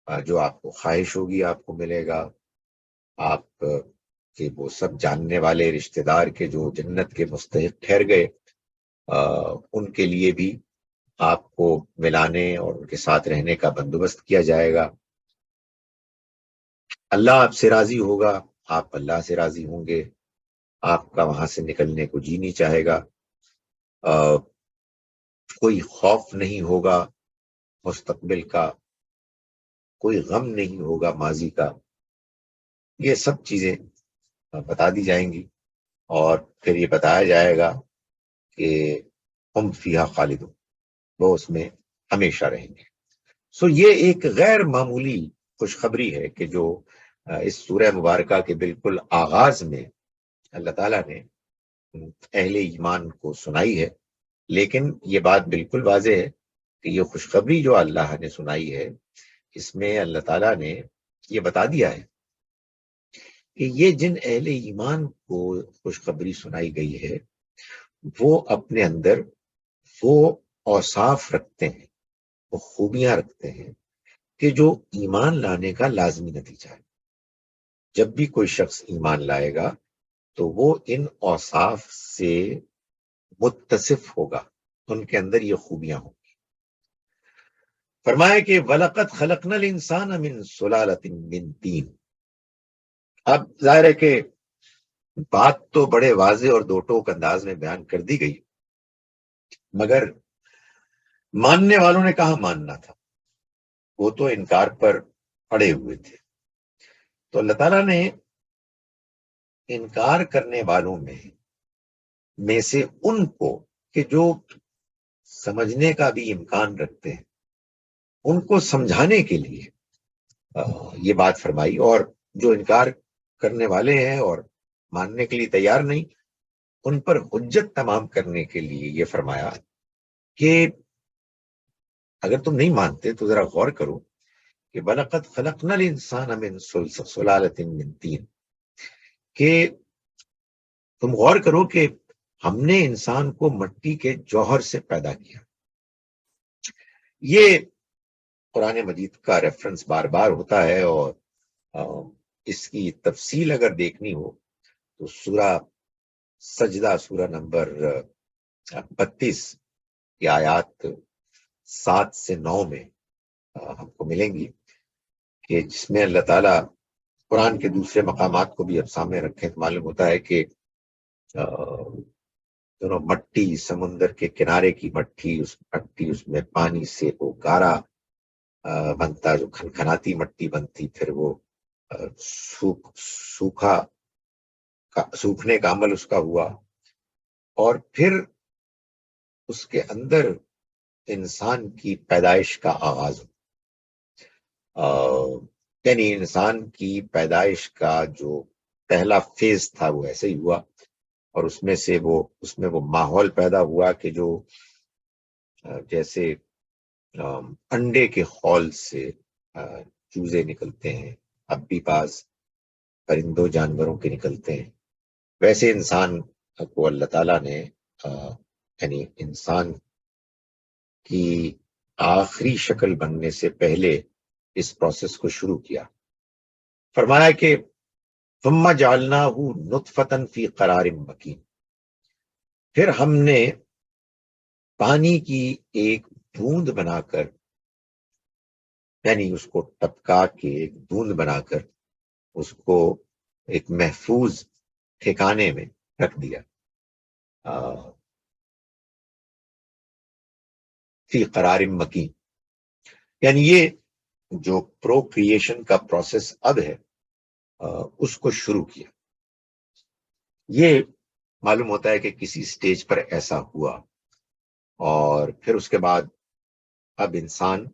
جو آپ کو خواہش ہوگی آپ کو ملے گا. آپ کے وہ سب جاننے والے رشتہ دار کے جو جنت کے مستحق ٹھہر گئے، ان کے لیے بھی آپ کو ملانے اور ان کے ساتھ رہنے کا بندوبست کیا جائے گا. اللہ آپ سے راضی ہوگا، آپ اللہ سے راضی ہوں گے. آپ کا وہاں سے نکلنے کو جی نہیں چاہے گا. کوئی خوف نہیں ہوگا مستقبل کا کوئی غم نہیں ہوگا، ماضی کا، یہ سب چیزیں بتا دی جائیں گی، اور پھر یہ بتایا جائے گا کہ ہم فیہا خالدون، وہ اس میں ہمیشہ رہیں گے۔ سو یہ ایک غیر معمولی خوشخبری ہے کہ جو اس سورہ مبارکہ کے بالکل آغاز میں اللہ تعالیٰ نے اہل ایمان کو سنائی ہے، لیکن یہ بات بالکل واضح ہے کہ یہ خوشخبری جو اللہ نے سنائی ہے، اس میں اللہ تعالیٰ نے یہ بتا دیا ہے کہ یہ جن اہل ایمان کو خوشخبری سنائی گئی ہے وہ اپنے اندر وہ اوصاف رکھتے ہیں، وہ خوبیاں رکھتے ہیں کہ جو ایمان لانے کا لازمی نتیجہ ہے۔ جب بھی کوئی شخص ایمان لائے گا تو وہ ان اوصاف سے متصف ہوگا، ان کے اندر یہ خوبیاں ہوں۔ فرمایا کہ وَلَقَدْ خَلَقْنَا الْإِنسَانَ مِنْ سُلَالَةٍ مِّن طِينٍ۔ اب ظاہر ہے کہ بات تو بڑے واضح اور دو ٹوک انداز میں بیان کر دی گئی، مگر ماننے والوں نے کہاں ماننا تھا، وہ تو انکار پر اڑے ہوئے تھے۔ تو اللہ تعالیٰ نے انکار کرنے والوں میں سے ان کو کہ جو سمجھنے کا بھی امکان رکھتے ہیں، ان کو سمجھانے کے لیے یہ بات فرمائی، اور جو انکار کرنے والے ہیں اور ماننے کے لیے تیار نہیں، ان پر حجت تمام کرنے کے لیے یہ فرمایا کہ اگر تم نہیں مانتے تو ذرا غور کرو کہ وَلَقَدْ خَلَقْنَا الْإِنسَانَ مِنْ سُلَالَةٍ مِّن طِينٍ، کہ تم غور کرو کہ ہم نے انسان کو مٹی کے جوہر سے پیدا کیا۔ یہ قرآن مجید کا ریفرنس بار بار ہوتا ہے، اور اس کی تفصیل اگر دیکھنی ہو تو سورہ سجدہ، سورہ نمبر 32 کی آیات 7 سے 9 میں ہم کو ملیں گی، کہ جس میں اللہ تعالیٰ قرآن کے دوسرے مقامات کو بھی اب سامنے رکھیں تو معلوم ہوتا ہے کہ دونوں مٹی، سمندر کے کنارے کی مٹی، اس میں پانی سے وہ گارا بنتا، جو کھنکھناتی مٹی بنتی، پھر وہ سوکھنے کا عمل اس کا ہوا، اور پھر اس کے اندر انسان کی پیدائش کا آغاز ہوا۔ یعنی انسان کی پیدائش کا جو پہلا فیز تھا وہ ایسے ہی ہوا، اور اس میں وہ ماحول پیدا ہوا کہ جو جیسے انڈے کے خول سے چوزے نکلتے ہیں، اب بھی بعض پرندوں جانوروں کے نکلتے ہیں، ویسے انسان کو اللہ تعالیٰ نے یعنی انسان کی آخری شکل بننے سے پہلے اس پروسیس کو شروع کیا۔ فرمایا کہ ثم جعلناہ نطفۃ فی قرار مکین، پھر ہم نے پانی کی ایک بوند بنا کر، یعنی اس کو ٹپکا کے ایک بوند بنا کر اس کو ایک محفوظ ٹھکانے میں رکھ دیا، فی قرار مکین، یعنی یہ جو پروکریشن کا پروسیس اب ہے اس کو شروع کیا۔ یہ معلوم ہوتا ہے کہ کسی سٹیج پر ایسا ہوا، اور پھر اس کے بعد اب انسان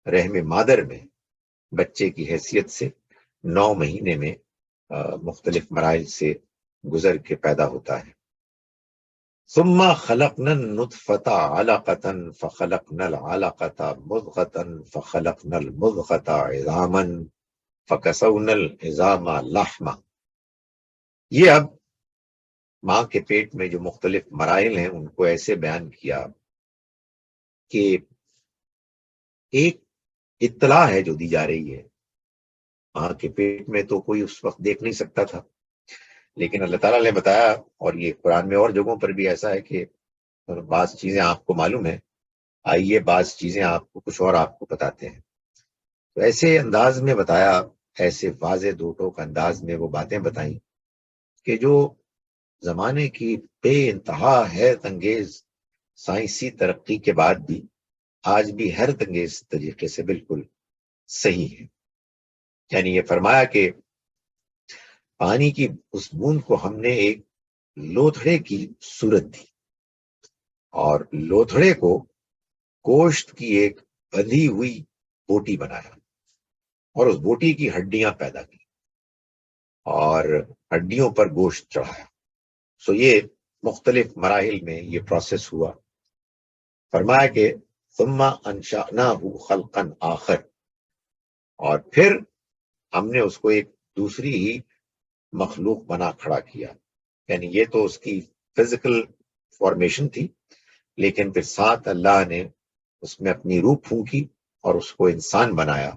رحم مادر میں بچے کی حیثیت سے 9 مہینے میں مختلف مراحل سے گزر کے پیدا ہوتا ہے۔ ثم خلقنا النطفة علقة فخلقنا العلقة مضغة فخلقنا المضغة عظاما فكسونا العظام لحما۔ یہ اب ماں کے پیٹ میں جو مختلف مراحل ہیں ان کو ایسے بیان کیا کہ ایک اطلاع ہے جو دی جا رہی ہے۔ ماں کے پیٹ میں تو کوئی اس وقت دیکھ نہیں سکتا تھا، لیکن اللہ تعالیٰ نے بتایا، اور یہ قرآن میں اور جگہوں پر بھی ایسا ہے کہ بعض چیزیں آپ کو معلوم ہے، آئیے بعض چیزیں آپ کو کچھ اور آپ کو بتاتے ہیں۔ تو ایسے انداز میں بتایا، ایسے واضح دو ٹوک انداز میں وہ باتیں بتائیں کہ جو زمانے کی بے انتہا حیرت انگیز سائنسی ترقی کے بعد بھی آج بھی حیرت انگیز طریقے سے بالکل صحیح ہے. یعنی یہ فرمایا کہ پانی کی اس بوند کو ہم نے ایک لوتھڑے کی صورت دی اور لوتھڑے کو گوشت کی ایک بندھی ہوئی بوٹی بنایا اور اس بوٹی کی ہڈیاں پیدا کی اور ہڈیوں پر گوشت چڑھایا. سو یہ مختلف مراحل میں یہ پروسیس ہوا. فرمایا کہ ثم انشأناہ خلقا آخر، اور پھر ہم نے اس کو ایک دوسری ہی مخلوق بنا کھڑا کیا. یعنی یہ تو اس کی فزیکل فارمیشن تھی، لیکن پھر ساتھ اللہ نے اس میں اپنی روح پھونکی اور اس کو انسان بنایا.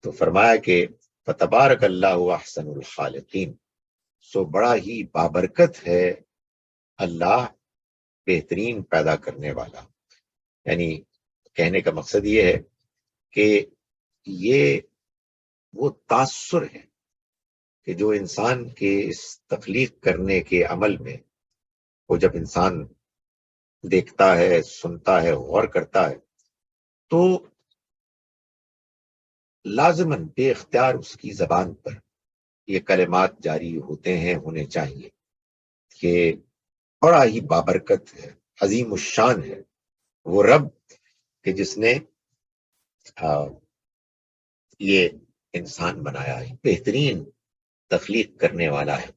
تو فرمایا کہ فتبارک اللہ احسن الخالقین، سو بڑا ہی بابرکت ہے اللہ بہترین پیدا کرنے والا. یعنی کہنے کا مقصد یہ ہے کہ یہ وہ تاثر ہے کہ جو انسان کے اس تخلیق کرنے کے عمل میں وہ جب انسان دیکھتا ہے، سنتا ہے، غور کرتا ہے، تو لازماً بے اختیار اس کی زبان پر یہ کلمات جاری ہوتے ہیں، ہونے چاہیے کہ بڑا ہی بابرکت ہے، عظیم الشان ہے وہ رب کہ جس نے یہ انسان بنایا ہے، بہترین تخلیق کرنے والا ہے.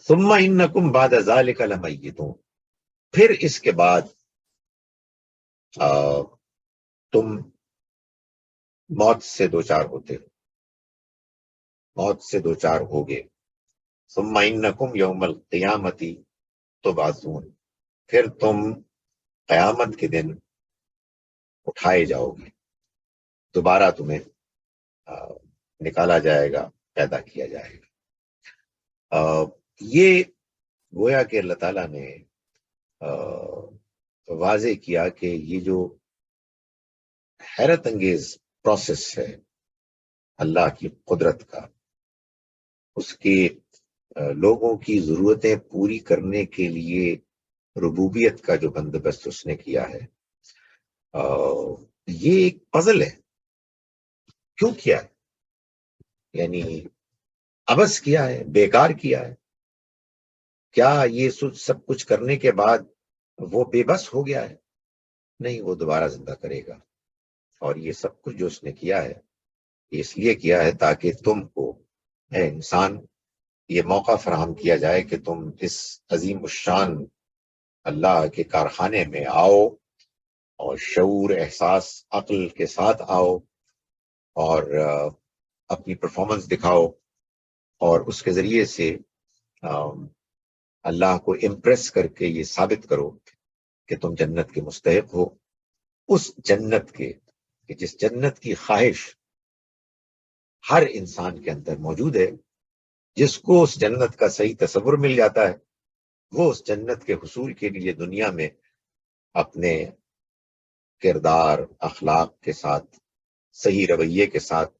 ثم انکم بعد ذلک لمیتون، پھر اس کے بعد تم موت سے دوچار ہوتے ہو، موت سے دوچار ہوگے. ثم انکم یوم القیامت تبعثون، پھر تم قیامت کے دن اٹھائے جاؤ گے، دوبارہ تمہیں نکالا جائے گا، پیدا کیا جائے گا. یہ گویا کہ اللہ تعالیٰ نے واضح کیا کہ یہ جو حیرت انگیز پروسیس ہے اللہ کی قدرت کا، اس کے لوگوں کی ضرورتیں پوری کرنے کے لیے ربوبیت کا جو بندوبست اس نے کیا ہے، یہ ایک پزل ہے. کیوں کیا ہے؟ یعنی عبث کیا ہے، بیکار کیا ہے؟ کیا یہ سب کچھ کرنے کے بعد وہ بے بس ہو گیا ہے؟ نہیں، وہ دوبارہ زندہ کرے گا. اور یہ سب کچھ جو اس نے کیا ہے اس لیے کیا ہے تاکہ تم کو اے انسان یہ موقع فراہم کیا جائے کہ تم اس عظیم الشان اللہ کے کارخانے میں آؤ اور شعور، احساس، عقل کے ساتھ آؤ اور اپنی پرفارمنس دکھاؤ اور اس کے ذریعے سے اللہ کو امپریس کر کے یہ ثابت کرو کہ تم جنت کے مستحق ہو. اس جنت کے کہ جس جنت کی خواہش ہر انسان کے اندر موجود ہے، جس کو اس جنت کا صحیح تصور مل جاتا ہے، وہ اس جنت کے حصول کے لیے دنیا میں اپنے کردار، اخلاق کے ساتھ، صحیح رویے کے ساتھ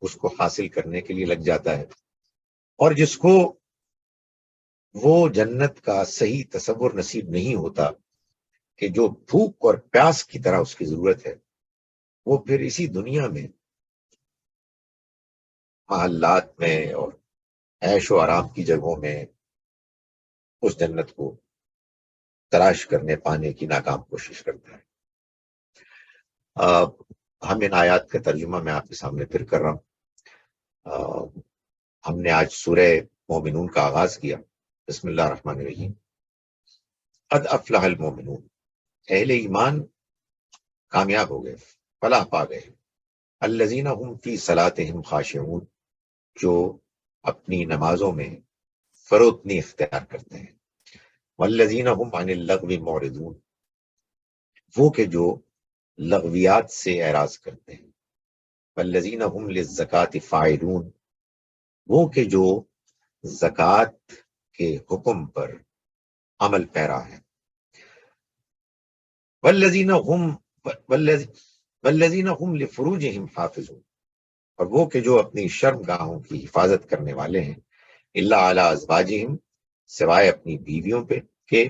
اس کو حاصل کرنے کے لیے لگ جاتا ہے. اور جس کو وہ جنت کا صحیح تصور نصیب نہیں ہوتا کہ جو بھوک اور پیاس کی طرح اس کی ضرورت ہے، وہ پھر اسی دنیا میں محلات میں اور عیش و آرام کی جگہوں میں اس جنت کو تلاش کرنے پانے کی ناکام کوشش کرتا ہے. ہم ان آیات کا ترجمہ میں آپ کے سامنے پھر کر رہا ہوں. ہم نے آج سورہ مومنون کا آغاز کیا. بسم اللہ الرحمن الرحیم. قد افلح المومنون، اہل ایمان کامیاب ہو گئے، فلاح پا گئے. الذین هم فی صلاتہم خاشعون، جو اپنی نمازوں میں فروتنی اختیار کرتے ہیں. والذین هم عن اللغو معرضون، وہ کہ جو لغویات سے اعراض کرتے ہیں. والذین هم للزکاۃ فاعلون، وہ کہ جو زکوٰۃ کے حکم پر عمل پیرا ہے. والذین هم لفروجہم حافظون، اور وہ کہ جو اپنی شرم گاہوں کی حفاظت کرنے والے ہیں. الا علی ازواجہم، سوائے اپنی بیویوں پہ، کہ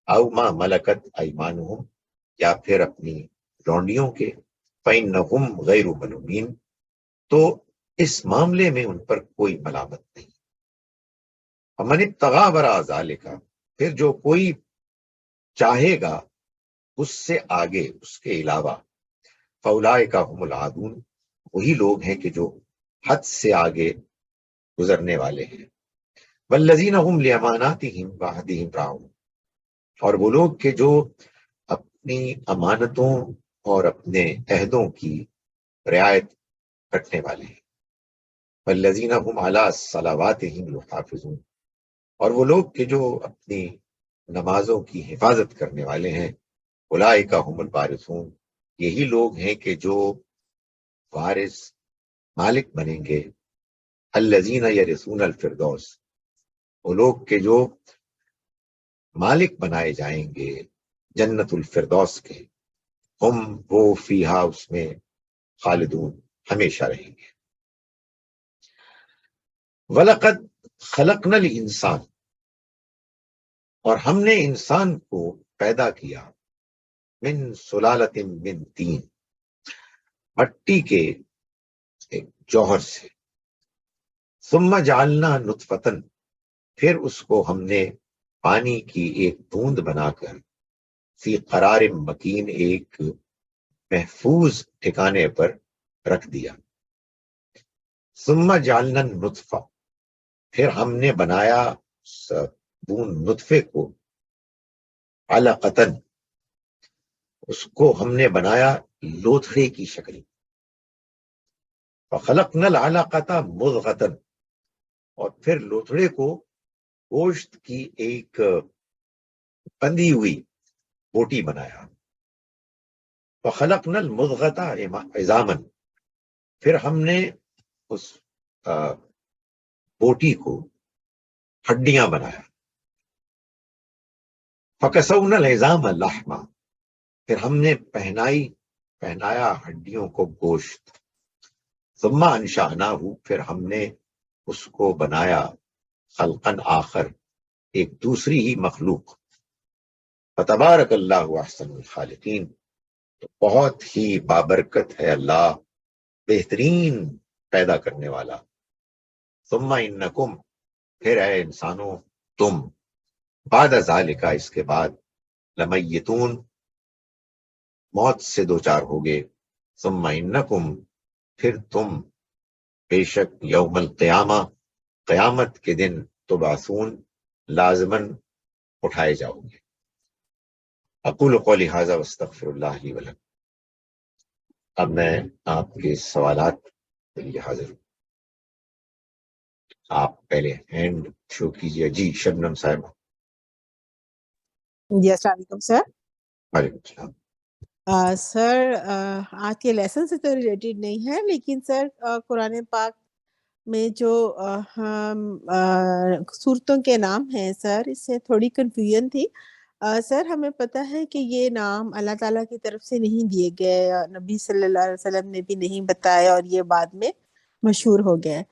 او ما ملکت ایمانہم، یا پھر اپنی لونڈیوں کے، فَإِنَّهُمْ غَيْرُ مَلُومِينَ، تو اس معاملے میں ان پر کوئی ملامت نہیں۔ فَمَنِ ابْتَغَىٰ وَرَاءَ ذَٰلِكَ، پھر جو کوئی چاہے گا اس سے آگے، اس کے علاوہ، فَأُولَٰئِکَ هُمُ الْعَادُونَ، وہی لوگ ہیں کہ جو حد سے آگے گزرنے والے ہیں۔ وَالَّذِينَ هُمْ لِأَمَانَاتِهِمْ وَعَهْدِهِمْ رَاعُونَ، اور وہ لوگ کہ جو اپنی امانتوں اور اپنے عہدوں کی رعایت کرنے والے ہیں۔ وَالَّذِينَ هُمْ عَلَىٰ صَلَوَاتِهِمْ يُحَافِظُونَ، اور وہ لوگ کہ جو اپنی نمازوں کی حفاظت کرنے والے ہیں۔ اولئک هم الوارثون، یہی لوگ ہیں کہ جو وارث، مالک بنیں گے۔ الذین یرثون الفردوس، وہ لوگ کہ جو مالک بنائے جائیں گے جنت الفردوس کے۔ ہم، وہ، فیہا، اس میں، خالدون، ہمیشہ رہیں گے۔ وَلَقَدْ خَلَقْنَا الْإِنسَانَ، اور ہم نے انسان کو پیدا کیا، من سلالۃ من طین، مٹی کے ایک جوہر سے، ثم جعلنا نطفۃ، پھر اس کو ہم نے پانی کی ایک بوند بنا کر، فی قرار مکین، ایک محفوظ ٹھکانے پر رکھ دیا۔ ثم جعلنا النطفہ، پھر ہم نے بنایا بوند نطفے کو، علقۃ، اس کو ہم نے بنایا لوتھڑے کی شکل۔ فخلقنا العلقۃ مضغۃ، اور پھر لوتھڑے کو گوشت کی ایک بندھی ہوئی بوٹی بنایا۔ فخلقنا المضغۃ عظاما، پھر ہم نے اس بوٹی کو ہڈیاں بنایا۔ فکسونا العظام لحما، پھر ہم نے پہنایا ہڈیوں کو گوشت۔ ثم انشأناہ، پھر ہم نے اس کو بنایا خلقا آخر، ایک دوسری ہی مخلوق۔ فتبارک اللہ احسن الخالقین، تو بہت ہی بابرکت ہے اللہ، بہترین پیدا کرنے والا۔ ثم انکم، پھر اے انسانوں تم، بعد ذالک، اس کے بعد، لمیتون، موت سے دوچار ہوگے۔ ثم انکم، پھر تم، بے شک، یوم القیامہ، قیامت کے دن، تبعثون، لازماً اٹھائے جاؤ گے۔ اقول قولی ھذا واستغفر اللہ لی ولکم۔ اب میں آپ کے سوالات کے لیے حاضر ہوں۔ آپ پہلے ہینڈ شو کیجیے۔ جی شبنم صاحبہ۔ جی السلام علیکم سر۔ وعلیکم السلام۔ سر آج کے لیسن سے تو ریلیٹڈ نہیں ہے، لیکن سر قرآن پاک میں جو صورتوں کے نام ہیں سر، اس سے تھوڑی کنفیوژن تھی۔ سر ہمیں پتہ ہے کہ یہ نام اللہ تعالیٰ کی طرف سے نہیں دیے گئے، نبی صلی اللہ علیہ وسلم نے بھی نہیں بتایا، اور یہ بعد میں مشہور ہو گئے۔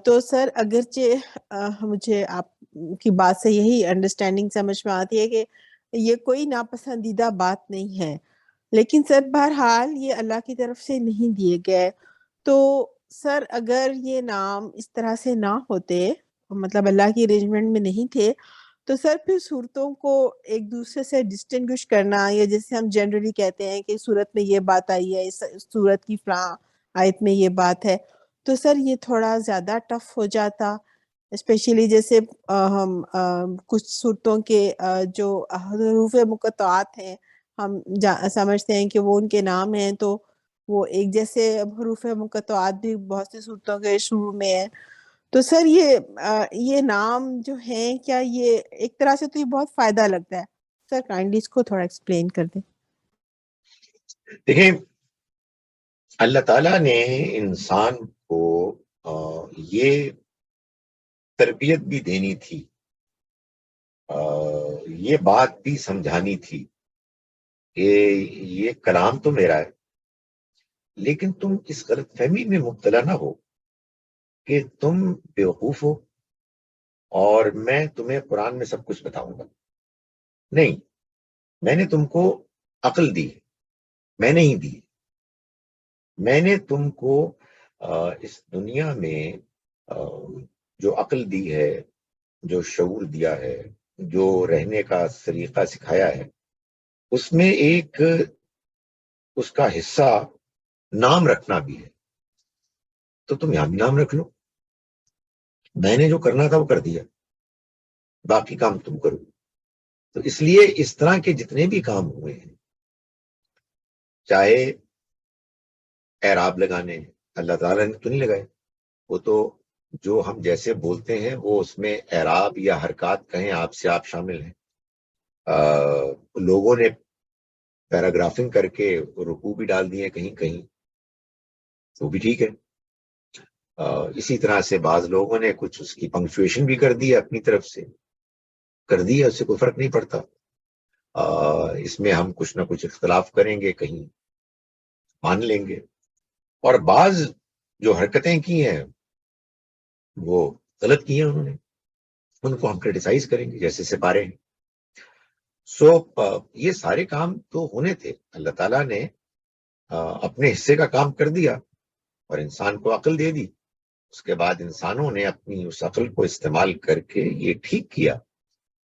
تو سر اگرچہ مجھے آپ کی بات سے یہی انڈرسٹینڈنگ سمجھ میں آتی ہے کہ یہ کوئی ناپسندیدہ بات نہیں ہے، لیکن سر بہرحال یہ اللہ کی طرف سے نہیں دیے گئے۔ تو سر اگر یہ نام اس طرح سے نہ ہوتے، مطلب اللہ کی ارینجمنٹ میں نہیں تھے، تو سر پھر صورتوں کو ایک دوسرے سے ڈسٹنگوش کرنا، یا جیسے ہم جنرلی کہتے ہیں کہ صورت میں یہ بات آئی ہے، اس صورت کی فلاں آیت میں یہ بات ہے، تو سر یہ تھوڑا زیادہ ٹف ہو جاتا، اسپیشلی جیسے ہم کچھ صورتوں کے جو حروف مقطعات ہیں، ہم سمجھتے ہیں کہ وہ ان کے نام ہیں، تو وہ ایک جیسے حروف مقطعات بھی بہت سی صورتوں کے شروع میں ہے۔ تو سر یہ نام جو ہیں، کیا یہ ایک طرح سے تو یہ بہت فائدہ لگتا ہے سر، کائنڈلی اس کو تھوڑا ایکسپلین کر دیں۔ دیکھیں، اللہ تعالیٰ نے انسان کو یہ تربیت بھی دینی تھی، یہ بات بھی سمجھانی تھی کہ یہ کلام تو میرا ہے، لیکن تم اس غلط فہمی میں مبتلا نہ ہو کہ تم بیوقوف ہو اور میں تمہیں قرآن میں سب کچھ بتاؤں گا۔ نہیں، میں نے تم کو عقل دی، میں نہیں دی. میں نے تم کو اس دنیا میں جو عقل دی ہے، جو شعور دیا ہے، جو رہنے کا طریقہ سکھایا ہے، اس میں ایک اس کا حصہ نام رکھنا بھی ہے. تو تم یہاں بھی نام رکھ لو. میں نے جو کرنا تھا وہ کر دیا، باقی کام تم کرو. تو اس لیے اس طرح کے جتنے بھی کام ہوئے ہیں، چاہے اعراب لگانے، اللہ تعالیٰ نے تو نہیں لگائے. وہ تو جو ہم جیسے بولتے ہیں وہ اس میں اعراب یا حرکات کہیں آپ سے آپ شامل ہیں. لوگوں نے پیراگرافنگ کر کے رکوع بھی ڈال دیے کہیں کہیں، وہ بھی ٹھیک ہے. اسی طرح سے بعض لوگوں نے کچھ اس کی پنکچویشن بھی کر دی اپنی طرف سے، کر دی ہے، اس سے کوئی فرق نہیں پڑتا. اس میں ہم کچھ نہ کچھ اختلاف کریں گے، کہیں مان لیں گے. اور بعض جو حرکتیں کی ہیں وہ غلط کی ہیں انہوں نے، ان کو ہم کرٹیسائز کریں گے، جیسے سپارے ہیں. سو یہ سارے کام تو ہونے تھے. اللہ تعالیٰ نے اپنے حصے کا کام کر دیا اور انسان کو عقل دے دی. اس کے بعد انسانوں نے اپنی اس عقل کو استعمال کر کے یہ ٹھیک کیا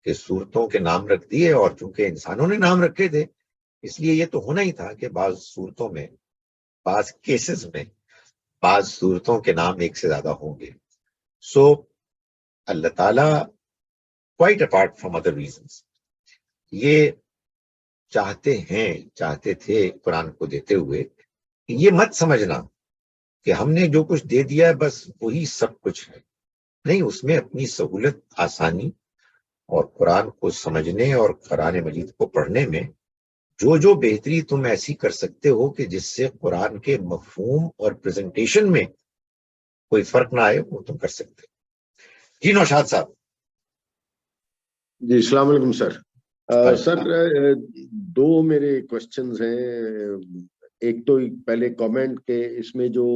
کہ صورتوں کے نام رکھ دیے. اور چونکہ انسانوں نے نام رکھے تھے، اس لیے یہ تو ہونا ہی تھا کہ بعض صورتوں میں، بعض کیسز میں، بعض صورتوں کے نام ایک سے زیادہ ہوں گے. سو اللہ تعالیٰ quite apart from other reasons یہ چاہتے تھے قرآن کو دیتے ہوئے، یہ مت سمجھنا کہ ہم نے جو کچھ دے دیا ہے بس وہی سب کچھ ہے. نہیں، اس میں اپنی سہولت، آسانی اور قرآن کو سمجھنے اور قرآن مجید کو پڑھنے میں جو بہتری تم ایسی کر سکتے ہو کہ جس سے قرآن کے مفہوم اور پریزنٹیشن میں کوئی فرق نہ آئے، وہ تم کر سکتے. جی نوشاد صاحب. جی السلام علیکم سر. سر دو میرے کوشچنز ہیں. ایک تو پہلے کامنٹ کہ اس میں جو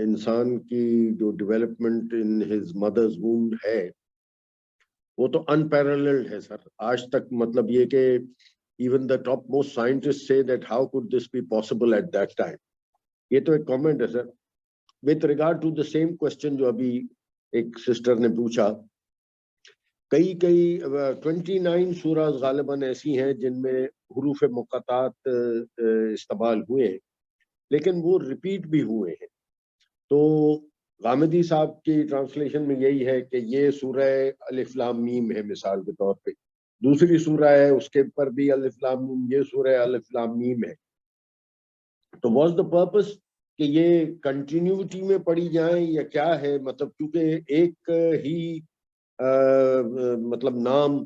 انسان کی جو ڈیولپمنٹ ان ہز مدرز وomb ہے وہ تو انپیرللڈ ہے سر آج تک. مطلب یہ کہ even the top most scientist سے that how could this be possible at that time. یہ تو ایک کامنٹ ہے sir. With regard to the same question جو ابھی ایک سسٹر نے پوچھا، کئی 29 سورہ غالباً ایسی ہیں جن میں حروف مقطعات استعمال ہوئے ہیں، لیکن وہ ریپیٹ بھی ہوئے ہیں. تو غامدی صاحب کی ٹرانسلیشن میں یہی ہے کہ یہ سورہ الف لام میم ہے مثال کے طور پہ. دوسری سورہ ہے اس کے اوپر بھی الف لام میم، یہ سورہ الف لام میم ہے. تو واز دا پرپس کہ یہ کنٹینیوٹی میں پڑھی جائیں یا کیا ہے؟ مطلب کیونکہ ایک ہی مطلب نام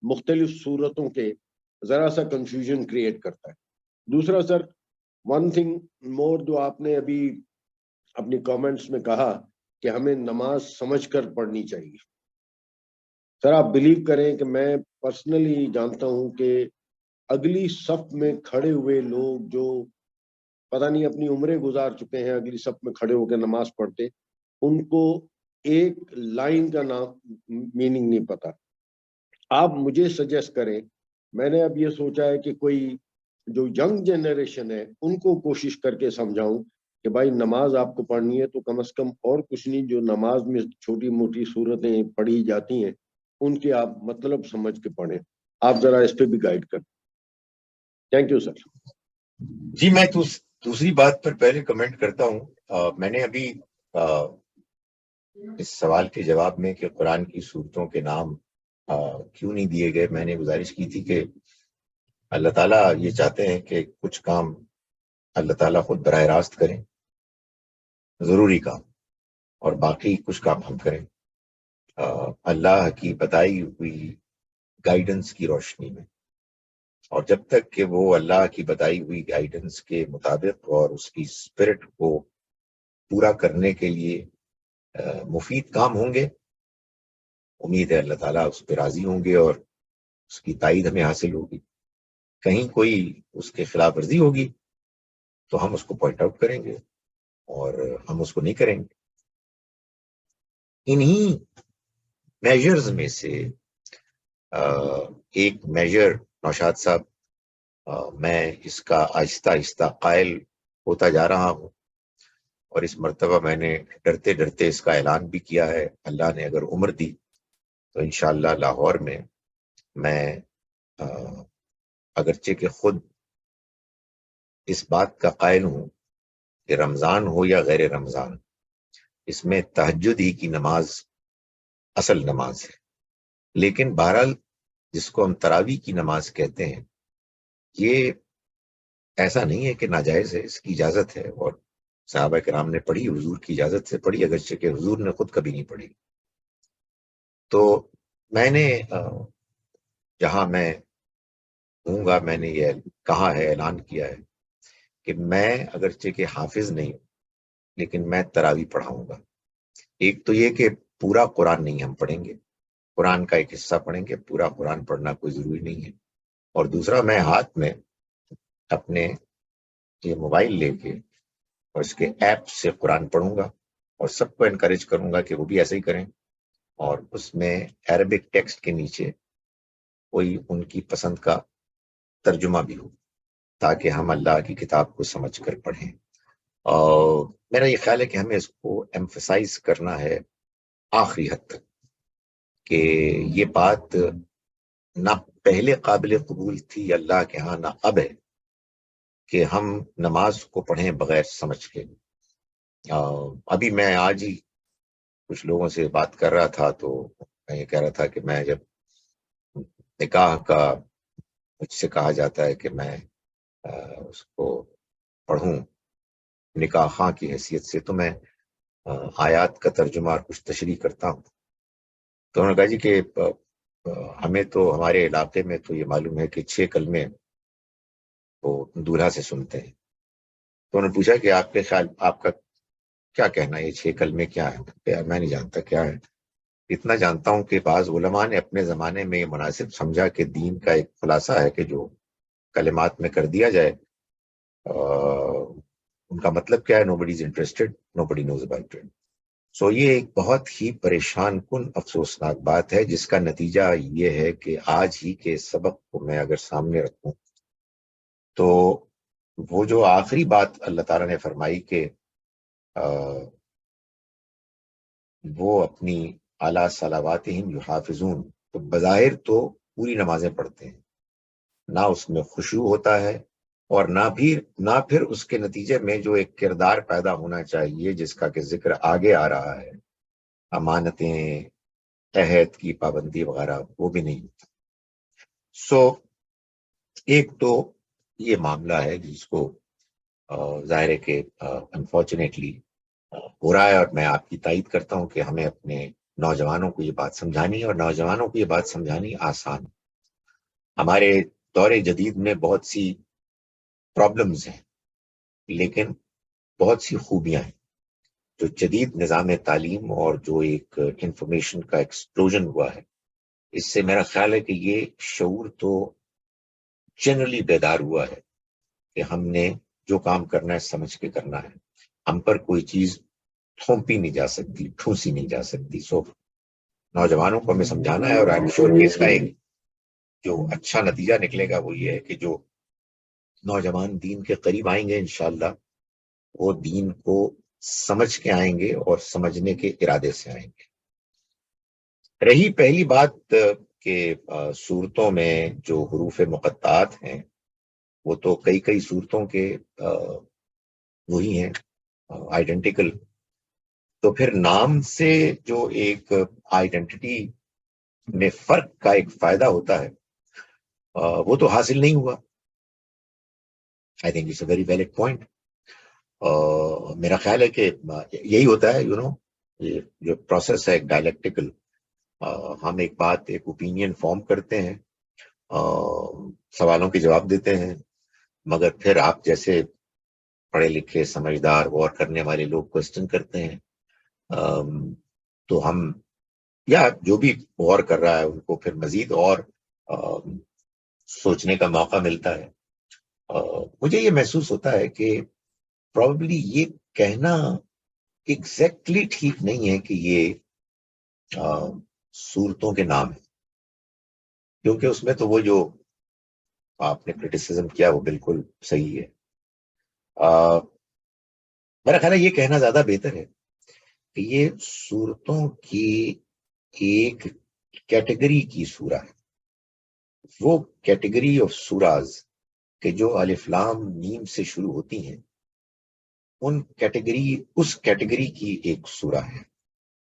مختلف صورتوں کے ذرا سا کنفیوژن کریٹ کرتا ہے. دوسرا سر، ون تھنگ مور جو آپ نے ابھی اپنی کامنٹس میں کہا کہ ہمیں نماز سمجھ کر پڑھنی چاہیے. سر آپ بلیو کریں کہ میں پرسنلی جانتا ہوں کہ اگلی صف میں کھڑے ہوئے لوگ جو پتہ نہیں اپنی عمریں گزار چکے ہیں اگلی صف میں کھڑے ہو کے نماز پڑھتے، ان کو ایک لائن کا نام میننگ نہیں پتا. آپ مجھے سجیسٹ کریں. میں نے اب یہ سوچا ہے کہ کوئی جو ینگ جنریشن ہے ان کو کوشش کر کے سمجھاؤں کہ بھائی نماز آپ کو پڑھنی ہے تو کم از کم اور کچھ نہیں، جو نماز میں چھوٹی موٹی صورتیں پڑھی جاتی ہیں ان کے آپ مطلب سمجھ کے پڑھیں. آپ ذرا اس پہ بھی گائیڈ کریں. Thank you sir. جی میں دوسری بات پر پہلے کمنٹ کرتا ہوں. میں نے ابھی اس سوال کے جواب میں کہ قرآن کی صورتوں کے نام کیوں نہیں دیے گئے، میں نے گزارش کی تھی کہ اللہ تعالیٰ یہ چاہتے ہیں کہ کچھ کام اللہ تعالیٰ خود براہ راست کریں، ضروری کام، اور باقی کچھ کام ہم کریں اللہ کی بتائی ہوئی گائیڈنس کی روشنی میں. اور جب تک کہ وہ اللہ کی بتائی ہوئی گائیڈنس کے مطابق اور اس کی اسپرٹ کو پورا کرنے کے لیے مفید کام ہوں گے، امید ہے اللہ تعالیٰ اس پہ راضی ہوں گے اور اس کی تائید ہمیں حاصل ہوگی. کہیں کوئی اس کے خلاف ورزی ہوگی تو ہم اس کو پوائنٹ آؤٹ کریں گے اور ہم اس کو نہیں کریں گے. انہی میجرز میں سے ایک میجر نوشاد صاحب میں اس کا آہستہ آہستہ قائل ہوتا جا رہا ہوں، اور اس مرتبہ میں نے ڈرتے ڈرتے اس کا اعلان بھی کیا ہے. اللہ نے اگر عمر دی تو انشاءاللہ لاہور میں اگرچہ کہ خود اس بات کا قائل ہوں کہ رمضان ہو یا غیر رمضان، اس میں تہجد ہی کی نماز اصل نماز ہے، لیکن بہرحال جس کو ہم تراویح کی نماز کہتے ہیں، یہ ایسا نہیں ہے کہ ناجائز ہے، اس کی اجازت ہے، اور صحابہ کرام نے پڑھی، حضور کی اجازت سے پڑھی، اگرچہ کہ حضور نے خود کبھی نہیں پڑھی. تو میں نے جہاں میں ہوں گا، میں نے یہ کہا ہے، اعلان کیا ہے کہ میں اگرچہ کہ حافظ نہیں ہوں، لیکن میں تراویح پڑھاؤں گا. ایک تو یہ کہ پورا قرآن نہیں ہم پڑھیں گے، قرآن کا ایک حصہ پڑھیں گے، پورا قرآن پڑھنا کوئی ضروری نہیں ہے. اور دوسرا، میں ہاتھ میں اپنے یہ موبائل لے کے اور اس کے ایپ سے قرآن پڑھوں گا، اور سب کو انکریج کروں گا کہ وہ بھی ایسا ہی کریں، اور اس میں عربک ٹیکسٹ کے نیچے کوئی ان کی پسند کا ترجمہ بھی ہو، تاکہ ہم اللہ کی کتاب کو سمجھ کر پڑھیں. اور میرا یہ خیال ہے کہ ہمیں اس کو ایمفسائز کرنا ہے آخری حد تک، کہ یہ بات نہ پہلے قابل قبول تھی اللہ کے ہاں، نہ اب ہے کہ ہم نماز کو پڑھیں بغیر سمجھ کے. ابھی میں آج ہی کچھ لوگوں سے بات کر رہا تھا، تو میں یہ کہہ رہا تھا کہ میں جب نکاح کا مجھ سے کہا جاتا ہے کہ میں اس کو پڑھوں نکاح خواں کی حیثیت سے، تو میں آیات کا ترجمہ اور کچھ تشریح کرتا ہوں. تو انہوں نے کہا جی کہ ہمیں تو ہمارے علاقے میں تو یہ معلوم ہے کہ 6 کلمے وہ دولہا سے سنتے ہیں. تو انہوں نے پوچھا کہ آپ کے خیال، آپ کا کیا کہنا ہے، یہ 6 کلمے کیا ہے؟ میں نہیں جانتا کیا ہے. اتنا جانتا ہوں کہ بعض علماء نے اپنے زمانے میں یہ مناسب سمجھا کہ دین کا ایک خلاصہ ہے کہ جو کلمات میں کر دیا جائے، ان کا مطلب کیا ہے، nobody is interested, nobody knows about it. سو یہ ایک بہت ہی پریشان کن افسوسناک بات ہے، جس کا نتیجہ یہ ہے کہ آج ہی کے سبق کو میں اگر سامنے رکھوں تو وہ جو آخری بات اللہ تعالیٰ نے فرمائی کہ وہ اپنی اعلیٰ صلواتہم یحافظون، تو بظاہر تو پوری نمازیں پڑھتے ہیں، نہ اس میں خشوع ہوتا ہے، اور نہ پھر اس کے نتیجے میں جو ایک کردار پیدا ہونا چاہیے جس کا کہ ذکر آگے آ رہا ہے، امانتیں، عہد کی پابندی وغیرہ، وہ بھی نہیں ہوتا. سو ایک تو یہ معاملہ ہے جس کو ظاہر ہے کہ انفارچونیٹلی ہو رہا ہے، اور میں آپ کی تائید کرتا ہوں کہ ہمیں اپنے نوجوانوں کو یہ بات سمجھانی ہے، اور نوجوانوں کو یہ بات سمجھانی آسان. ہمارے دور جدید میں بہت سی پرابلمز ہیں، لیکن بہت سی خوبیاں ہیں. جو جدید نظام تعلیم اور جو ایک انفارمیشن کا ایکسپلوژن ہوا ہے، اس سے میرا خیال ہے کہ یہ شعور تو جنرلی بیدار ہوا ہے کہ ہم نے جو کام کرنا ہے سمجھ کے کرنا ہے. ہم پر کوئی چیز تھوپی نہیں جا سکتی، ٹھوسی نہیں جا سکتی. سو نوجوانوں کو ہمیں سمجھانا ہے، اور آئی ایم شیور کہ اس کا ایک جو اچھا نتیجہ نکلے گا وہ یہ ہے کہ جو نوجوان دین کے قریب آئیں گے انشاءاللہ، وہ دین کو سمجھ کے آئیں گے اور سمجھنے کے ارادے سے آئیں گے. رہی پہلی بات کہ صورتوں میں جو حروف مقطعات ہیں وہ تو کئی صورتوں کے وہی ہیں، آئیڈینٹیکل. تو پھر نام سے جو ایک آئیڈینٹی میں فرق کا ایک فائدہ ہوتا ہے، وہ تو حاصل نہیں ہوا. I think it's a very valid point. میرا خیال ہے کہ یہی ہوتا ہے، یہ جو پروسیس ہے ڈائلیکٹیکل. ہم ایک بات، ایک اوپینین فارم کرتے ہیں، سوالوں کے جواب دیتے ہیں، مگر پھر آپ جیسے پڑھے لکھے سمجھدار غور کرنے والے لوگ کوسچن کرتے ہیں، تو ہم یا جو بھی غور کر رہا ہے ان کو پھر مزید اور سوچنے کا موقع ملتا ہے. مجھے یہ محسوس ہوتا ہے کہ پروبیبلی یہ کہنا ایگزیکٹلی ٹھیک نہیں ہے کہ یہ صورتوں کے نام ہیں، کیونکہ اس میں تو وہ جو آپ نے کرٹیسزم کیا وہ بالکل صحیح ہے. میرا خیال ہے یہ کہنا زیادہ بہتر ہے کہ یہ سورتوں کی ایک کیٹیگری کی سورہ ہے. وہ کیٹیگری آف سوراز کہ جو الف لام میم سے شروع ہوتی ہیں، اس کیٹیگری کی ایک سورہ ہے.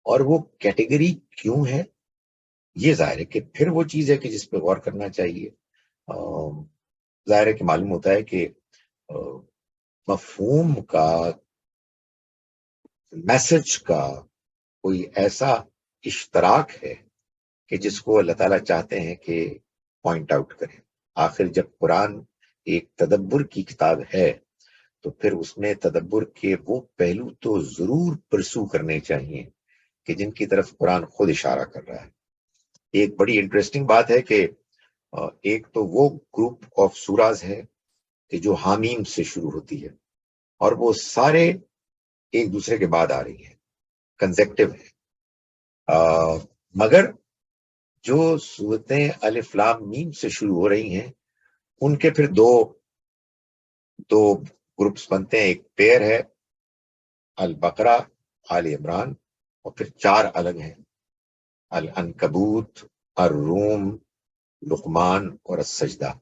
اور وہ کیٹیگری کیوں ہے، یہ ظاہر ہے کہ پھر وہ چیز ہے کہ جس پہ غور کرنا چاہیے. ظاہر ہے کہ معلوم ہوتا ہے کہ مفہوم کا، میسج کا کوئی ایسا اشتراک ہے کہ جس کو اللہ تعالیٰ چاہتے ہیں کہ پوائنٹ آؤٹ کریں. آخر جب قرآن ایک تدبر کی کتاب ہے تو پھر اس میں تدبر کے وہ پہلو تو ضرور پرسو کرنے چاہیے کہ جن کی طرف قرآن خود اشارہ کر رہا ہے. ایک بڑی انٹرسٹنگ بات ہے کہ ایک تو وہ گروپ آف سوراز ہے کہ جو حامیم سے شروع ہوتی ہے اور وہ سارے ایک دوسرے کے بعد آ رہی ہیں، کنزیکٹو ہے. مگر جو سورتیں الف لام میم سے شروع ہو رہی ہیں ان کے پھر دو گروپس بنتے ہیں. ایک پیر ہے البقرہ، آل عمران، اور پھر 4 الگ ہیں، العنکبوت، الروم، لقمان اور السجدہ.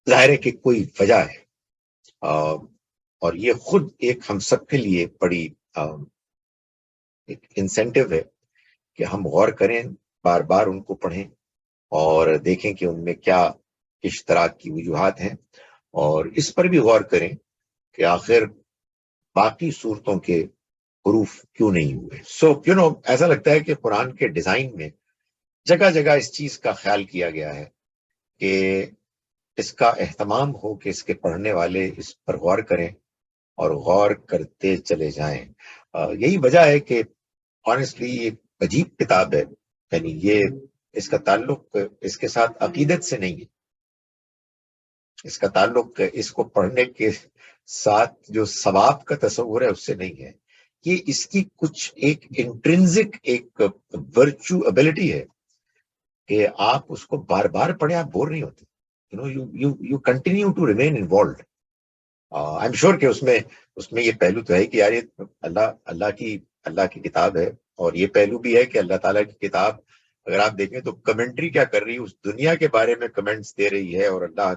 ظاہر ہے کہ کوئی وجہ ہے، اور یہ خود ایک ہم سب کے لیے بڑی ایک انسینٹیو ہے کہ ہم غور کریں، بار بار ان کو پڑھیں اور دیکھیں کہ ان میں کیا اشتراک کی وجوہات ہیں، اور اس پر بھی غور کریں کہ آخر باقی صورتوں کے حروف کیوں نہیں ہوئے. سو ایسا لگتا ہے کہ قرآن کے ڈیزائن میں جگہ جگہ اس چیز کا خیال کیا گیا ہے کہ اس کا اہتمام ہو کہ اس کے پڑھنے والے اس پر غور کریں اور غور کرتے چلے جائیں. یہی وجہ ہے کہ آنیسٹلی یہ عجیب کتاب ہے. یعنی یہ اس کا تعلق اس کے ساتھ عقیدت سے نہیں ہے، اس کا تعلق اس کو پڑھنے کے ساتھ جو ثواب کا تصور ہے اس سے نہیں ہے. یہ اس کی کچھ ایک انٹرنزک ایک ورچو ابیلٹی ہے کہ آپ اس کو بار بار پڑھیں، آپ بور نہیں ہوتے. you continue to remain involved. I'm sure کہ اس میں یہ پہلو تو ہے کہ یار یہ اللہ کی کتاب ہے، اور یہ پہلو بھی ہے کہ اللہ تعالیٰ کی کتاب اگر آپ دیکھیں تو کمنٹری کیا کر رہی ہے، اس دنیا کے بارے میں کمنٹس دے رہی ہے اور اللہ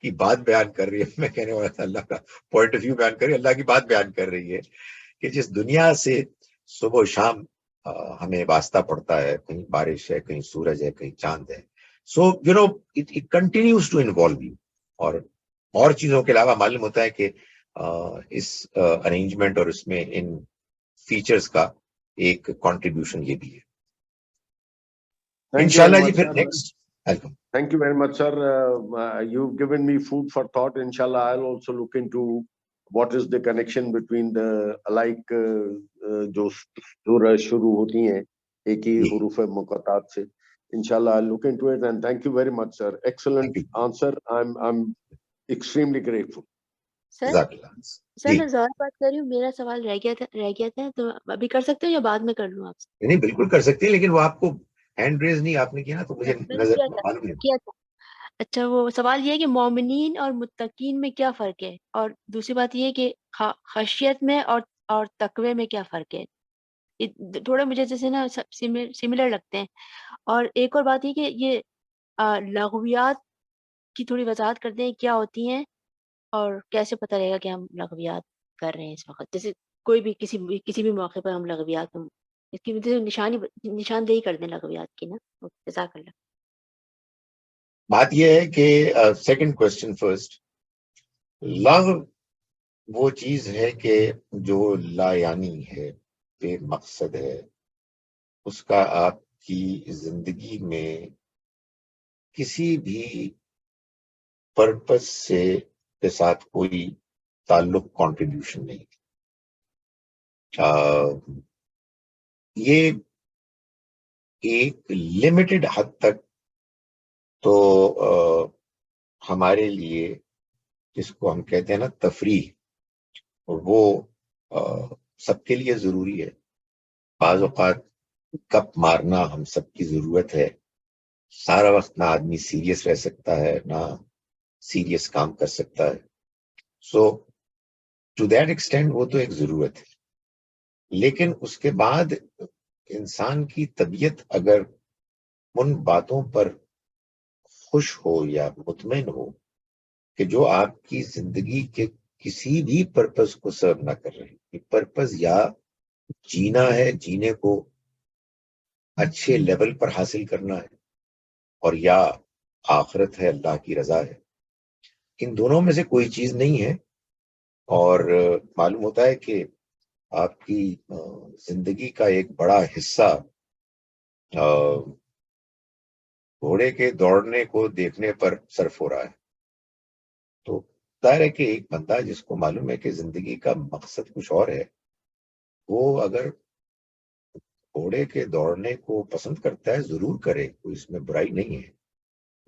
کی بات بیان کر رہی ہے. میں کہنے والا تھا اللہ کا پوائنٹ آف ویو بیان کر رہی ہے، اللہ کی بات بیان کر رہی ہے کہ جس دنیا سے صبح و شام ہمیں واسطہ پڑتا ہے، کہیں بارش ہے، کہیں سورج ہے، کہیں چاند ہے. سو it continues to involve you. اور چیزوں کے علاوہ معلوم ہوتا ہے کہ اس ارینجمنٹ اور اس میں ان فیچرز کا ایک کنٹریبیوشن یہ بھی ہے. انشاءاللہ جی پھر next. Thank you very much, sir. You've given me food for thought. Inshallah, I'll also look into what is the connection between the alike جو سورہ شروع ہوتی ہیں ایک ہی حروف مقطعات سے. Inshallah, I'll look into it, and thank you very much, sir. Excellent answer. I'm extremely grateful. سر میں زہرا بات کر رہی ہوں. میرا سوال رہ گیا تھا تو ابھی کر سکتے ہو یا بعد میں کر لوں آپ سے؟ نہیں بالکل کر سکتے ہیں، لیکن وہ آپ کو ہینڈ ریز نہیں آپ نے کیا نا، تو مجھے نظر معلوم نہیں کیا تھا. اچھا، وہ سوال یہ ہے کہ مومنین اور متقین میں کیا فرق ہے، اور دوسری بات یہ ہے کہ خشیت میں اور تقوی میں کیا فرق ہے. تھوڑا مجھے جیسے نا سملر لگتے ہیں. اور ایک اور بات یہ کہ یہ لغویات کی تھوڑی وضاحت کر دیں کیا ہوتی ہیں اور کیسے پتہ رہے گا کہ ہم لغویات کر رہے ہیں اس وقت. جیسے کوئی بھی کسی بھی موقع پر ہم لغویات اس کی نشاندہی کر دیں لغویات کی نا. جزاک اللہ. بات یہ ہے کہ سیکنڈ کوشچن فرسٹ، لغو وہ چیز ہے کہ جو لا یعنی ہے، بے مقصد ہے، اس کا آپ کی زندگی میں کسی بھی پرپس کے ساتھ کوئی تعلق کنٹریبیوشن نہیں. یہ ایک لمیٹڈ حد تک تو ہمارے لیے جس کو ہم کہتے ہیں نا تفریح، وہ سب کے لیے ضروری ہے. بعض اوقات گپ مارنا ہم سب کی ضرورت ہے سارا وقت نہ آدمی سیریس رہ سکتا ہے، نہ سیریس کام کر سکتا ہے. سو ٹو دیٹ ایکسٹینڈ وہ تو ایک ضرورت ہے. لیکن اس کے بعد انسان کی طبیعت اگر ان باتوں پر خوش ہو یا مطمئن ہو کہ جو آپ کی زندگی کے کسی بھی پرپز کو سرو نہ کر رہے، پرپز یا جینا ہے، جینے کو اچھے لیول پر حاصل کرنا ہے، اور یا آخرت ہے، اللہ کی رضا ہے، ان دونوں میں سے کوئی چیز نہیں ہے. اور معلوم ہوتا ہے کہ آپ کی زندگی کا ایک بڑا حصہ گھوڑے کے دوڑنے کو دیکھنے پر صرف ہو رہا ہے. تو ظاہر ہے کہ ایک بندہ جس کو معلوم ہے کہ زندگی کا مقصد کچھ اور ہے، وہ اگر گھوڑے کے دوڑنے کو پسند کرتا ہے ضرور کرے، کوئی اس میں برائی نہیں ہے،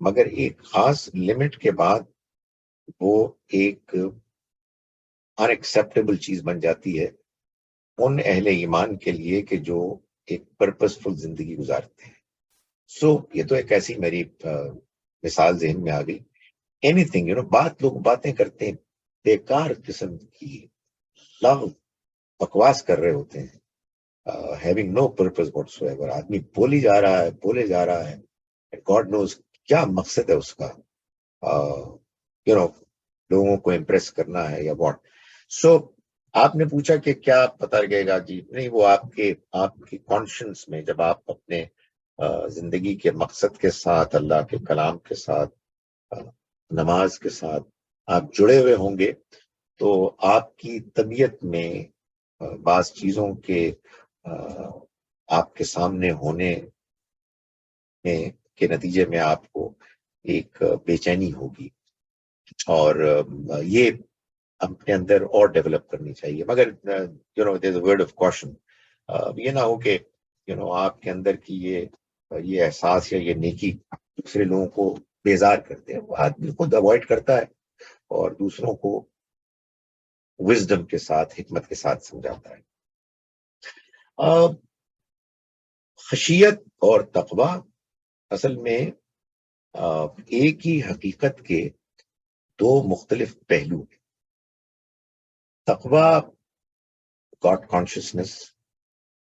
مگر ایک خاص لمٹ کے بعد وہ ایک ان ایکسیپٹیبل چیز بن جاتی ہے ان اہل ایمان کے لیے کہ جو ایک پرپز فل زندگی گزارتے ہیں. سو یہ تو ایک ایسی میری مثال ذہن میں آ گئی. اینی تھنگ لوگ باتیں کرتے ہیں بیکار قسم کی، لغو بکواس کر رہے ہوتے ہیں، having no purpose what's ever. آدمی بولی جا رہا ہے گاڈ نوز کیا مقصد ہے اس کا، لوگوں کو امپریس کرنا ہے یا واٹ. سو آپ نے پوچھا کہ کیا پتہ لگے گا؟ جی نہیں، وہ آپ کی کانشنس میں جب آپ اپنے زندگی کے مقصد کے ساتھ، اللہ کے کلام کے ساتھ، نماز کے ساتھ آپ جڑے ہوئے ہوں گے تو آپ کی طبیعت میں بعض چیزوں کے آپ کے سامنے ہونے کے نتیجے میں آپ کو ایک بے چینی ہوگی، اور یہ اپنے اندر اور ڈیولپ کرنی چاہیے. مگر there is a word of caution. یہ نہ ہو کہ آپ کے اندر کی یہ احساس یا یہ نیکی دوسرے لوگوں کو بیزار کرتے ہیں. وہ آدمی خود اوائڈ کرتا ہے اور دوسروں کو وزڈم کے ساتھ، حکمت کے ساتھ سمجھاتا ہے. خشیت اور تقوی اصل میں ایک ہی حقیقت کے دو مختلف پہلو ہیں. تقوی گاڈ کانشسنس،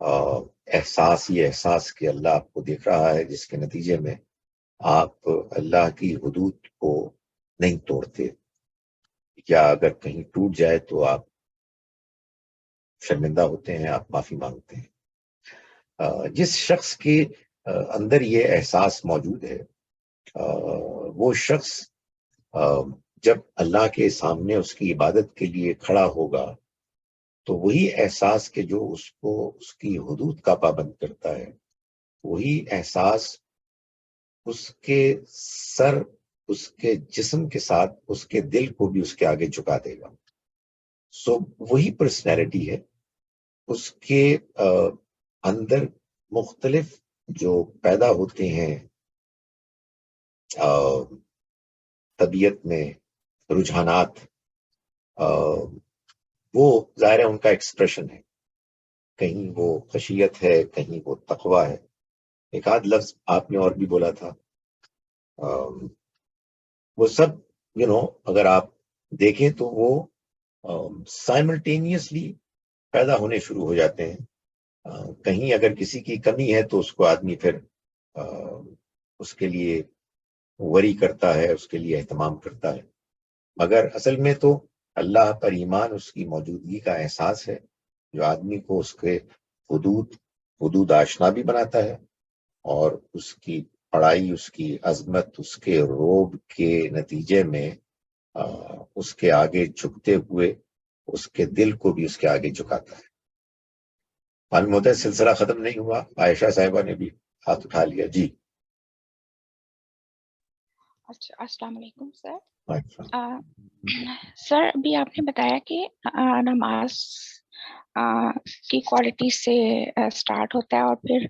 یہ احساس کہ اللہ آپ کو دیکھ رہا ہے، جس کے نتیجے میں آپ اللہ کی حدود کو نہیں توڑتے، یا اگر کہیں ٹوٹ جائے تو آپ شرمندہ ہوتے ہیں، آپ معافی مانگتے ہیں. جس شخص کے اندر یہ احساس موجود ہے، وہ شخص جب اللہ کے سامنے اس کی عبادت کے لیے کھڑا ہوگا تو وہی احساس کہ جو اس کو اس کی حدود کا پابند کرتا ہے، وہی احساس اس کے سر، اس کے جسم کے ساتھ اس کے دل کو بھی اس کے آگے جھکا دے گا. سو وہی پرسنالٹی ہے، اس کے اندر مختلف جو پیدا ہوتے ہیں طبیعت میں رجحانات، وہ ظاہر ہے ان کا ایکسپریشن ہے. کہیں وہ خشیت ہے، کہیں وہ تقوی ہے. ایک آدھ لفظ آپ نے اور بھی بولا تھا، وہ سب اگر آپ دیکھیں تو وہ سائملٹینیسلی پیدا ہونے شروع ہو جاتے ہیں. کہیں اگر کسی کی کمی ہے تو اس کو آدمی پھر اس کے لیے وری کرتا ہے، اس کے لیے اہتمام کرتا ہے. مگر اصل میں تو اللہ پر ایمان، اس کی موجودگی کا احساس ہے جو آدمی کو اس کے حدود آشنا بھی بناتا ہے، اور اس کی پڑائی، اس کی عظمت، اس کے روب کے نتیجے میں اس کے آگے جھکتے ہوئے اس کے دل کو بھی اس کے آگے جھکاتا ہے. معلوم ہوتا ہے سلسلہ ختم نہیں ہوا، عائشہ صاحبہ نے بھی ہاتھ اٹھا لیا. جی اچھا، السلام علیکم سر. سر ابھی آپ نے بتایا کہ نماز کی کوالٹی سے سٹارٹ ہوتا ہے، اور پھر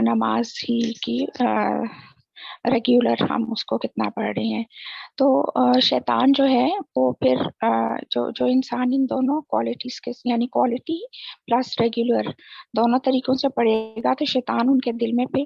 نماز ہی کی ریگولر ہم اس کو کتنا پڑھ رہے ہیں. تو شیطان جو ہے وہ پھر جو انسان ان دونوں کوالٹیز کے، یعنی کوالٹی پلس ریگولر دونوں طریقوں سے پڑھے گا، تو شیطان ان کے دل میں پھر